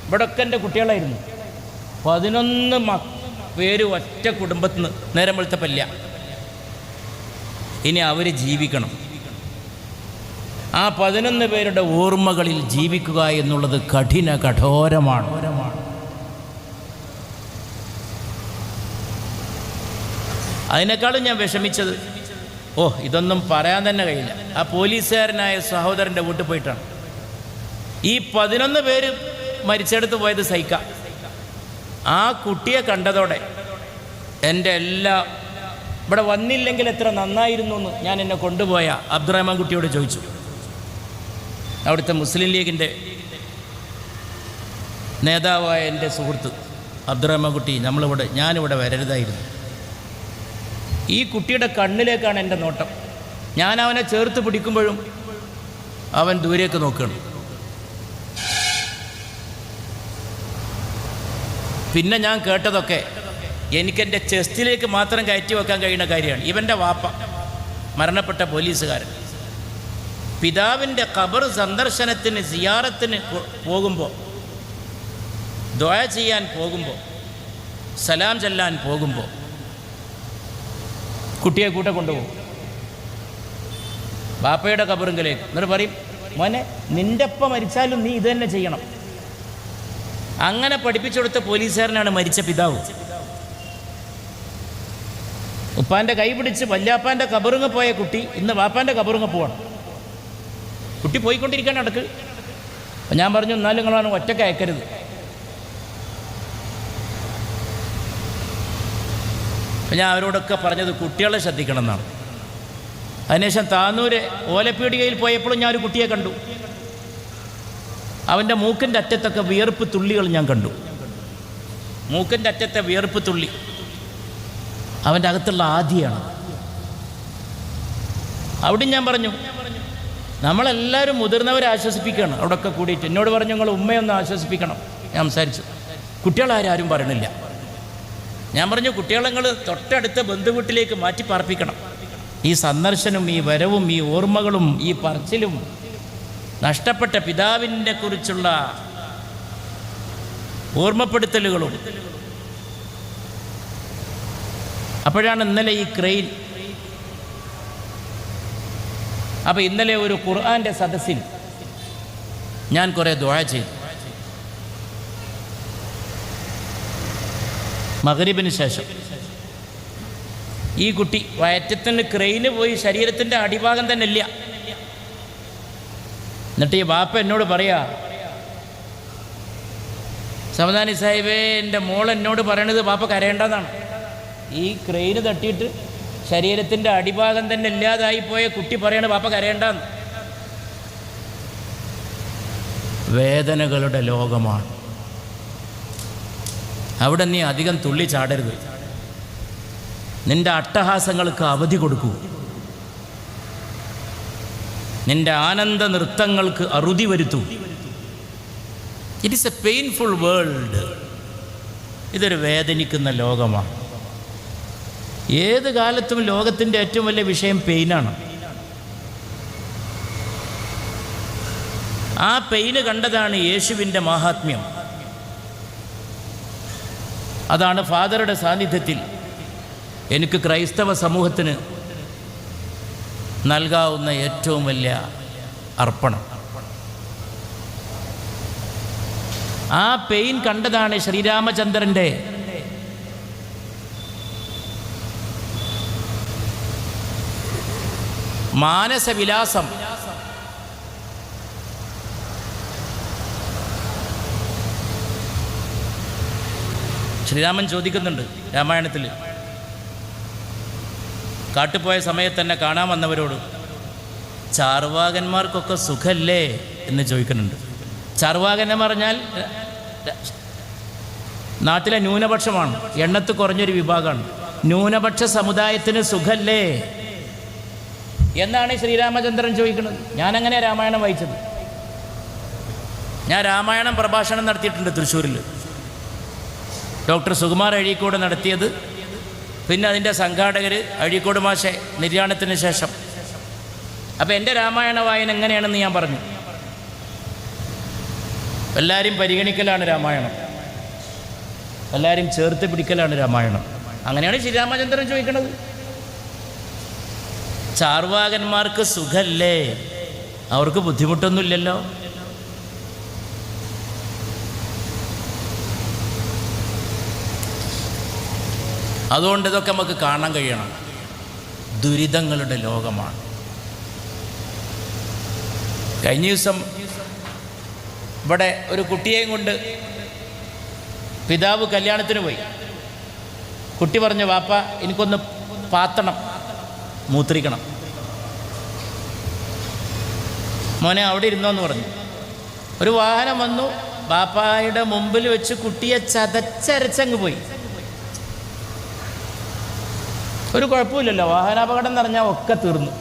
ഇവിടെയൊക്കെ എൻ്റെ കുട്ടികളായിരുന്നു. 11 പേര് ഒറ്റ കുടുംബത്തിൽ നിന്ന് നേരം വെളുത്തപ്പല്ല. ഇനി അവർ ജീവിക്കണം. ആ 11 പേരുടെ ഓർമ്മകളിൽ ജീവിക്കുക എന്നുള്ളത് കഠോരമാണ്. അതിനേക്കാളും ഞാൻ വിഷമിച്ചത്, ഇതൊന്നും പറയാൻ തന്നെ കഴിയില്ല, ആ പോലീസുകാരനായ സഹോദരൻ്റെ വീട്ടിൽ പോയിട്ടാണ്. ഈ 11 പേര് മരിച്ചെടുത്ത് പോയത് സഹിക്കാം. ആ കുട്ടിയെ കണ്ടതോടെ എൻ്റെ ഇവിടെ വന്നില്ലെങ്കിൽ എത്ര നന്നായിരുന്നു എന്ന് ഞാൻ എന്നെ കൊണ്ടുപോയ അബ്ദുറഹ്മാൻ കുട്ടിയോട് ചോദിച്ചു. അവിടുത്തെ മുസ്ലിം ലീഗിൻ്റെ നേതാവായ എൻ്റെ സുഹൃത്ത് അബ്ദുറഹ്മാൻ കുട്ടി, ഞാനിവിടെ വരരുതായിരുന്നു. ഈ കുട്ടിയുടെ കണ്ണിലേക്കാണ് എൻ്റെ നോട്ടം. ഞാൻ അവനെ ചേർത്ത് പിടിക്കുമ്പോഴും അവൻ ദൂരേക്ക് നോക്കുകയാണ്. പിന്നെ ഞാൻ കേട്ടതൊക്കെ എനിക്കെൻ്റെ ചെസ്റ്റിലേക്ക് മാത്രം കയറ്റി വെക്കാൻ കഴിയുന്ന കാര്യമാണ്. ഇവൻ്റെ വാപ്പ, മരണപ്പെട്ട പോലീസുകാരൻ, പിതാവിൻ്റെ ഖബർ സന്ദർശനത്തിന് സിയാറത്തിന് പോകുമ്പോൾ, ദുആ ചെയ്യാൻ പോകുമ്പോൾ, സലാം ചൊല്ലാൻ പോകുമ്പോൾ കുട്ടിയെ കൂടെ കൊണ്ടുപോകും ബാപ്പയുടെ ഖബറിങ്കിലേക്ക്. എന്നിട്ട് പറയും, മോനെ നിൻ്റെ ഒപ്പം മരിച്ചാലും നീ ഇത് തന്നെ ചെയ്യണം. അങ്ങനെ പഠിപ്പിച്ചു കൊടുത്ത പോലീസുകാരനാണ് മരിച്ച പിതാവ്. ഉപ്പാൻ്റെ കൈ പിടിച്ച് വല്യാപ്പാൻ്റെ ഖബറിങ്ങ പോയ കുട്ടി ഇന്ന് വാപ്പാൻ്റെ ഖബറിങ്ങ പോവാണ്. കുട്ടി പോയിക്കൊണ്ടിരിക്കാൻ നടക്ക്. അപ്പം ഞാൻ പറഞ്ഞു, എന്നാലും നിങ്ങളാണ് ഒറ്റയ്ക്ക് അയക്കരുത്. അപ്പം ഞാൻ അവരോടൊക്കെ പറഞ്ഞത് കുട്ടികളെ ശ്രദ്ധിക്കണം എന്നാണ്. അതിനുശേഷം താന്നൂര് ഓലപ്പീടികയിൽ പോയപ്പോഴും ഞാനൊരു കുട്ടിയെ കണ്ടു. അവൻ്റെ മൂക്കിൻ്റെ അറ്റത്തൊക്കെ വിയർപ്പ് തുള്ളികൾ ഞാൻ കണ്ടു. മൂക്കിൻ്റെ അറ്റത്തെ വിയർപ്പ് തുള്ളി അവൻ്റെ അകത്തുള്ള ആദിയാണ്. അവിടെ ഞാൻ പറഞ്ഞു, നമ്മളെല്ലാവരും മുതിർന്നവരെ ആശ്വസിപ്പിക്കുകയാണ്. അവിടെയൊക്കെ കൂടിയിട്ട് എന്നോട് പറഞ്ഞു, നിങ്ങൾ ഉമ്മയൊന്ന് ആശ്വസിപ്പിക്കണം. ഞാൻ സംസാരിച്ചു. കുട്ടികളാരും പറയണില്ല. ഞാൻ പറഞ്ഞു, കുട്ടികളെ നിങ്ങൾ തൊട്ടടുത്ത ബന്ധുവീട്ടിലേക്ക് മാറ്റി പാർപ്പിക്കണം. ഈ സന്ദർശനവും ഈ വരവും ഈ ഓർമ്മകളും ഈ പറച്ചിലും നഷ്ടപ്പെട്ട പിതാവിനെ കുറിച്ചുള്ള ഓർമ്മപ്പെടുത്തലുകളും. അപ്പോഴാണ് ഇന്നലെ ഈ ക്രെയിൻ. അപ്പോൾ ഇന്നലെ ഒരു ഖുർആൻ്റെ സദസ്സിൽ ഞാൻ കുറേ ദുആ ചെയ്തു. മഗ്രിബിന് ശേഷം ഈ കുട്ടി വയറ്റത്തിന് ക്രെയിന് പോയി ശരീരത്തിൻ്റെ അടിഭാഗം തന്നെ ഇല്ല. എന്നിട്ട് ഈ ബാപ്പ എന്നോട് പറയാ, സമദാനി സാഹിബേ, എൻ്റെ മോൾ എന്നോട് പറയണത് ബാപ്പ കരയേണ്ടതാണ്. ഈ ക്രെയിന് തട്ടിയിട്ട് ശരീരത്തിൻ്റെ അടിഭാഗം തന്നെ ഇല്ലാതായി പോയ കുട്ടി പറയണത് ബാപ്പ കരയേണ്ടെന്ന്. വേദനകളുടെ ലോകമാണ്. അവിടെ നീ അധികം തുള്ളി ചാടരുത്. നിൻ്റെ അട്ടഹാസങ്ങൾക്ക് അവധി കൊടുക്കൂ. നിൻ്റെ ആനന്ദ നൃത്തങ്ങൾക്ക് അറുതി വരുത്തൂ. It is a painful world. ഇതൊരു വേദനിക്കുന്ന ലോകമാണ്. ഏത് കാലത്തും ലോകത്തിൻ്റെ ഏറ്റവും വലിയ വിഷയം പെയിനാണ്. ആ പെയിന് കണ്ടതാണ് യേശുവിൻ്റെ മാഹാത്മ്യം. അതാണ് ഫാദറുടെ സാന്നിധ്യത്തിൽ എനിക്ക് ക്രൈസ്തവ സമൂഹത്തിന് നൽകാവുന്ന ഏറ്റവും വലിയ അർപ്പണം. ആ പെയിൻ കണ്ടതാണ് ശ്രീരാമചന്ദ്രൻ്റെ മാനസവിലാസം. ശ്രീരാമൻ ചോദിക്കുന്നുണ്ട് രാമായണത്തിൽ, കാട്ടുപോയ സമയത്ത് തന്നെ കാണാൻ വന്നവരോട് ചാർവാകന്മാർക്കൊക്കെ സുഖല്ലേ എന്ന് ചോദിക്കുന്നുണ്ട്. ചാർവാകൻ എന്ന് പറഞ്ഞാൽ നാട്ടിലെ ന്യൂനപക്ഷമാണ്, എണ്ണത്ത് കുറഞ്ഞൊരു വിഭാഗമാണ്. ന്യൂനപക്ഷ സമുദായത്തിന് സുഖല്ലേ എന്നാണ് ശ്രീരാമചന്ദ്രൻ ചോദിക്കുന്നത്. ഞാനങ്ങനെ രാമായണം വായിച്ചത്. ഞാൻ രാമായണം പ്രഭാഷണം നടത്തിയിട്ടുണ്ട് തൃശ്ശൂരിൽ. ഡോക്ടർ സുകുമാർ അഴീക്കോട് നടത്തിയത്, പിന്നെ അതിൻ്റെ സംഘാടകർ അഴീക്കോട് മാഷെ നിര്യാണത്തിന് ശേഷം. അപ്പോൾ എൻ്റെ രാമായണ വായന എങ്ങനെയാണെന്ന് ഞാൻ പറഞ്ഞു. എല്ലാവരും പരിഗണിക്കലാണ് രാമായണം, എല്ലാവരും ചേർത്ത് പിടിക്കലാണ് രാമായണം. അങ്ങനെയാണ് ശ്രീരാമചന്ദ്രൻ ചോദിക്കുന്നത്, ചാർവാകന്മാർക്ക് സുഖല്ലേ, അവർക്ക് ബുദ്ധിമുട്ടൊന്നുമില്ലല്ലോ. അതുകൊണ്ട് ഇതൊക്കെ നമുക്ക് കാണാൻ കഴിയണം. ദുരിതങ്ങളുടെ ലോകമാണ്. കഴിഞ്ഞ ദിവസം ഇവിടെ ഒരു കുട്ടിയെയും കൊണ്ട് പിതാവ് കല്യാണത്തിന് പോയി. കുട്ടി പറഞ്ഞു, വാപ്പ എനിക്കൊന്ന് പാത്തണം, മൂത്രിക്കണം. മോനെ അവിടെ ഇരുന്നോന്ന് പറഞ്ഞു. ഒരു വാഹനം വന്നു, ബാപ്പായുടെ മുമ്പിൽ വെച്ച് കുട്ടിയെ ചതച്ചരച്ചങ്ങ് പോയി. ഒരു കുഴപ്പമില്ലല്ലോ, വാഹനാപകടം എന്ന് പറഞ്ഞാൽ ഒക്കെ തീർന്നു.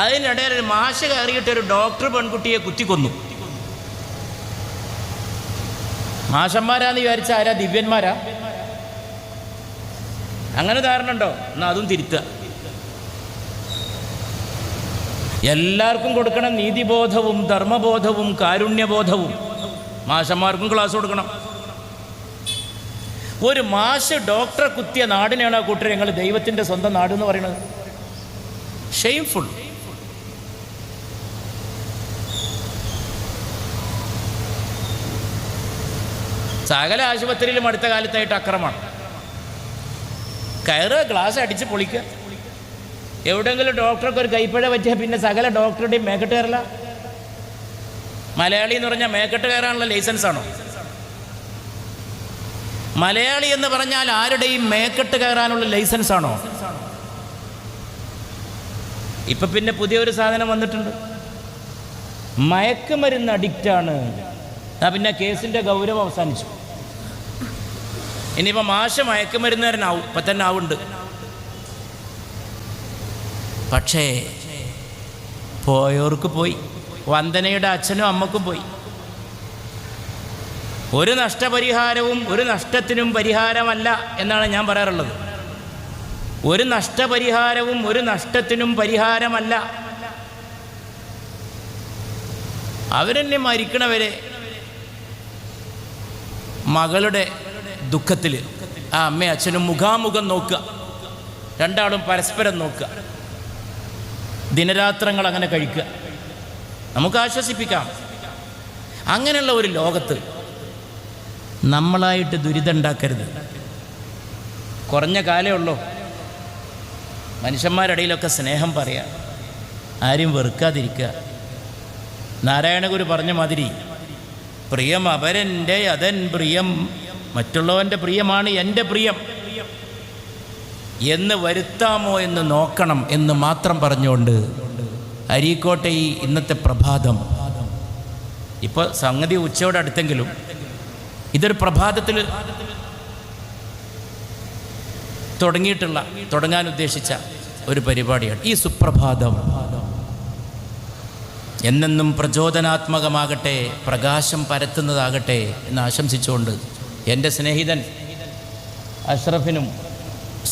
അതിനിടയിൽ ഒരു മാഷ് കയറിയിട്ട് ഒരു ഡോക്ടർ പെൺകുട്ടിയെ കുത്തിക്കൊന്നു. മാഷന്മാരാന്ന് വിചാരിച്ച ആരാ? ദിവ്യന്മാരാ? അങ്ങനെ ധാരണ ഉണ്ടോ? എന്നാൽ അതും തിരുത്തുക. എല്ലാവർക്കും കൊടുക്കണം നീതിബോധവും ധർമ്മബോധവും കാരുണ്യബോധവും. മാഷന്മാർക്കും ക്ലാസ് കൊടുക്കണം. ഒരു മാഷ് ഡോക്ടറെ കുത്തിയ നാടിനാണ് ആ കൂട്ടർ ഞങ്ങൾ ദൈവത്തിൻ്റെ സ്വന്തം നാട് എന്ന് പറയുന്നത്. ഷെയിംഫുൾ. സകല ആശുപത്രിയിലും അടുത്ത കാലത്തായിട്ട് അക്രമമാണ്. കയറുക, ഗ്ലാസ് അടിച്ച് പൊളിക്കുക. എവിടെയെങ്കിലും ഡോക്ടർക്ക് ഒരു കൈപ്പഴ പറ്റിയാൽ പിന്നെ സകല ഡോക്ടറുടെയും മേക്കെട്ട് കയറില്ല. മലയാളി എന്ന് പറഞ്ഞാൽ മേക്കെട്ട് കയറാനുള്ള ലൈസൻസാണോ? മലയാളി എന്ന് പറഞ്ഞാൽ ആരുടെയും മേക്കെട്ട് കയറാനുള്ള ലൈസൻസാണോ? ഇപ്പം പിന്നെ പുതിയൊരു സാധനം വന്നിട്ടുണ്ട്, മയക്കുമരുന്ന് അഡിക്റ്റാണ്. പിന്നെ കേസിൻ്റെ ഗൗരവം അവസാനിച്ചു. ഇനിയിപ്പോൾ മാഷ് മയക്കുമരുന്നുകാരനാവും, ഇപ്പം തന്നെ ആവുന്നുണ്ട്. പക്ഷേ പോയവർക്ക് പോയി. വന്ദനയുടെ അച്ഛനും അമ്മക്കും പോയി. ഒരു നഷ്ടപരിഹാരവും ഒരു നഷ്ടത്തിനും പരിഹാരമല്ല എന്നാണ് ഞാൻ പറയാറുള്ളത്. ഒരു നഷ്ടപരിഹാരവും ഒരു നഷ്ടത്തിനും പരിഹാരമല്ല. അവരെന്നെ മരിക്കണവരെ മകളുടെ ദുഃഖത്തിൽ ആ അമ്മയും അച്ഛനും മുഖാമുഖം നോക്കുക, രണ്ടാളും പരസ്പരം നോക്കുക, ദിനരാത്രങ്ങൾ അങ്ങനെ കഴിക്കുക. നമുക്ക് ആശ്വസിപ്പിക്കാം. അങ്ങനെയുള്ള ഒരു ലോകത്ത് നമ്മളായിട്ട് ദുരിതം ഉണ്ടാക്കരുത്. കുറഞ്ഞ കാലേ ഉള്ളൂ. മനുഷ്യന്മാരിടയിലൊക്കെ സ്നേഹം പറയാം, ആരും വെറുക്കാതിരിക്കുക. നാരായണഗുരു പറഞ്ഞ മാതിരി, പ്രിയം അപരൻ്റെ അതൻ പ്രിയം, മറ്റുള്ളവൻ്റെ പ്രിയമാണ് എൻ്റെ പ്രിയം എന്ന് വരുത്താമോ എന്ന് നോക്കണം എന്ന് മാത്രം പറഞ്ഞുകൊണ്ട് അരീക്കോട്ടെ ഈ ഇന്നത്തെ പ്രഭാതം, ഇപ്പോൾ സംഗതി ഉച്ചയോടെ അടുത്തെങ്കിലും ഇതൊരു പ്രഭാതത്തിൽ തുടങ്ങാൻ ഉദ്ദേശിച്ച ഒരു പരിപാടിയാണ്. ഈ സുപ്രഭാതം എന്നെന്നും പ്രചോദനാത്മകമാകട്ടെ, പ്രകാശം പരത്തുന്നതാകട്ടെ എന്ന് ആശംസിച്ചുകൊണ്ട് എൻ്റെ സ്നേഹിതൻ അഷ്റഫിനും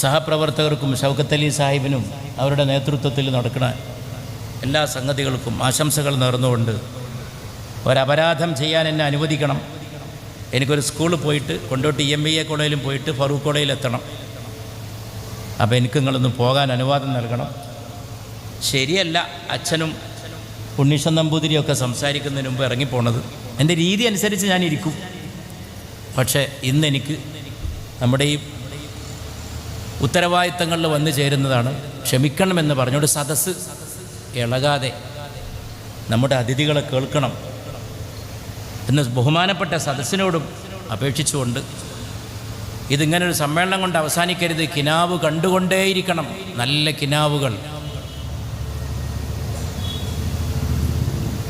സഹപ്രവർത്തകർക്കും ഷൗക്കത്ത് അലി സാഹിബിനും അവരുടെ നേതൃത്വത്തിൽ നടക്കുന്ന എല്ലാ സംഗതികൾക്കും ആശംസകൾ നേർന്നുകൊണ്ട് ഒരപരാധം ചെയ്യാൻ എന്നെ അനുവദിക്കണം. എനിക്കൊരു സ്കൂളിൽ പോയിട്ട് കൊണ്ടോട്ട് EMBA കോളേജിലും പോയിട്ട് ഫറൂഖ് കോളേജിൽ എത്തണം. അപ്പോൾ എനിക്ക് നിങ്ങളൊന്ന് പോകാൻ അനുവാദം നൽകണം. ശരിയല്ല, അച്ഛനും ഉണ്ണീഷൻ നമ്പൂതിരിയൊക്കെ സംസാരിക്കുന്നതിന് മുമ്പ് ഇറങ്ങിപ്പോണത്. എൻ്റെ രീതി അനുസരിച്ച് ഞാൻ ഇരിക്കും. പക്ഷേ ഇന്നെനിക്ക് നമ്മുടെ ഈ ഉത്തരവാദിത്തങ്ങളിൽ വന്നു ചേരുന്നതാണ്. ക്ഷമിക്കണമെന്ന് പറഞ്ഞുകൊണ്ട് സദസ്സ് ഇളകാതെ നമ്മുടെ അതിഥികളെ കേൾക്കണം എന്ന് ബഹുമാനപ്പെട്ട സദസ്സിനോടും അപേക്ഷിച്ചുകൊണ്ട്, ഇതിങ്ങനൊരു സമ്മേളനം കൊണ്ട് അവസാനിക്കരുത്. കിനാവ് കണ്ടുകൊണ്ടേയിരിക്കണം, നല്ല കിനാവുകൾ,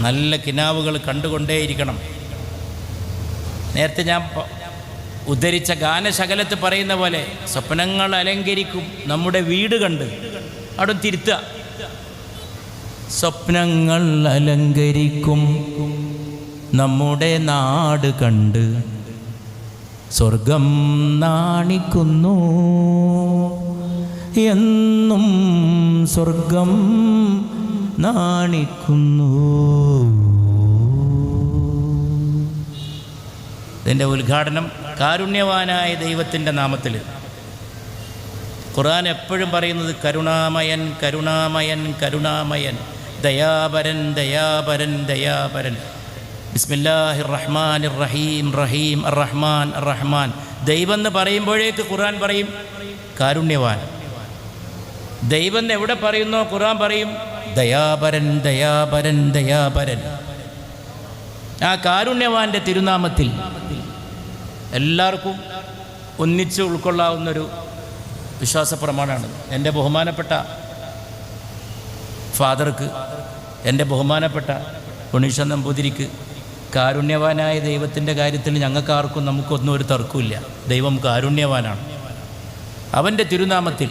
നല്ല കിനാവുകൾ കണ്ടുകൊണ്ടേയിരിക്കണം. നേരത്തെ ഞാൻ ഉദ്ധരിച്ച ഗാനശകലത്ത് പറയുന്ന പോലെ സ്വപ്നങ്ങൾ അലങ്കരിക്കും നമ്മുടെ വീട് കണ്ട്. അവിടെ തിരുത്തുക, സ്വപ്നങ്ങൾ അലങ്കരിക്കും നമ്മുടെ നാട് കണ്ട് സ്വർഗം നാണിക്കുന്നു എന്നും സ്വർഗം നാണിക്കുന്നു. ഇതിൻ്റെ ഉദ്ഘാടനം കാരുണ്യവാനായ ദൈവത്തിൻ്റെ നാമത്തിൽ. ഖുർആൻ എപ്പോഴും പറയുന്നത് കരുണാമയൻ കരുണാമയൻ കരുണാമയൻ, ദയാപരൻ ദയാപരൻ ദയാപരൻ. ബിസ്മില്ലാഹിർ റഹ്മാനിർ റഹീം റഹീം അർ റഹ്മാൻ അർ റഹ്മാൻ. ദൈവം എന്ന് പറയുമ്പോഴേക്ക് ഖുർആൻ പറയും കാരുണ്യവാൻ. ദൈവം എവിടെ പറയുന്നോ ഖുർആൻ പറയും ദയാപരൻ ദയാപരൻ ദയാപരൻ. ആ കാരുണ്യവാൻ്റെ തിരുനാമത്തിൽ എല്ലാവർക്കും ഒന്നിച്ച് ഉൾക്കൊള്ളാവുന്നൊരു വിശ്വാസ പ്രമാണമാണ്. എൻ്റെ ബഹുമാനപ്പെട്ട ഫാദർക്ക്, എൻ്റെ ബഹുമാനപ്പെട്ട ഉണ്ണീഷൻ നമ്പൂതിരിക്ക് കാരുണ്യവാനായ ദൈവത്തിൻ്റെ കാര്യത്തിൽ ഞങ്ങൾക്കാർക്കും നമുക്കൊന്നും ഒരു തർക്കമില്ല. ദൈവം കാരുണ്യവാനാണ്. അവൻ്റെ തിരുനാമത്തിൽ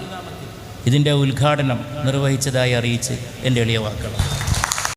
ഇതിൻ്റെ ഉദ്ഘാടനം നിർവഹിച്ചതായി അറിയിച്ച് എൻ്റെ എളിയ വാക്കുകൾ.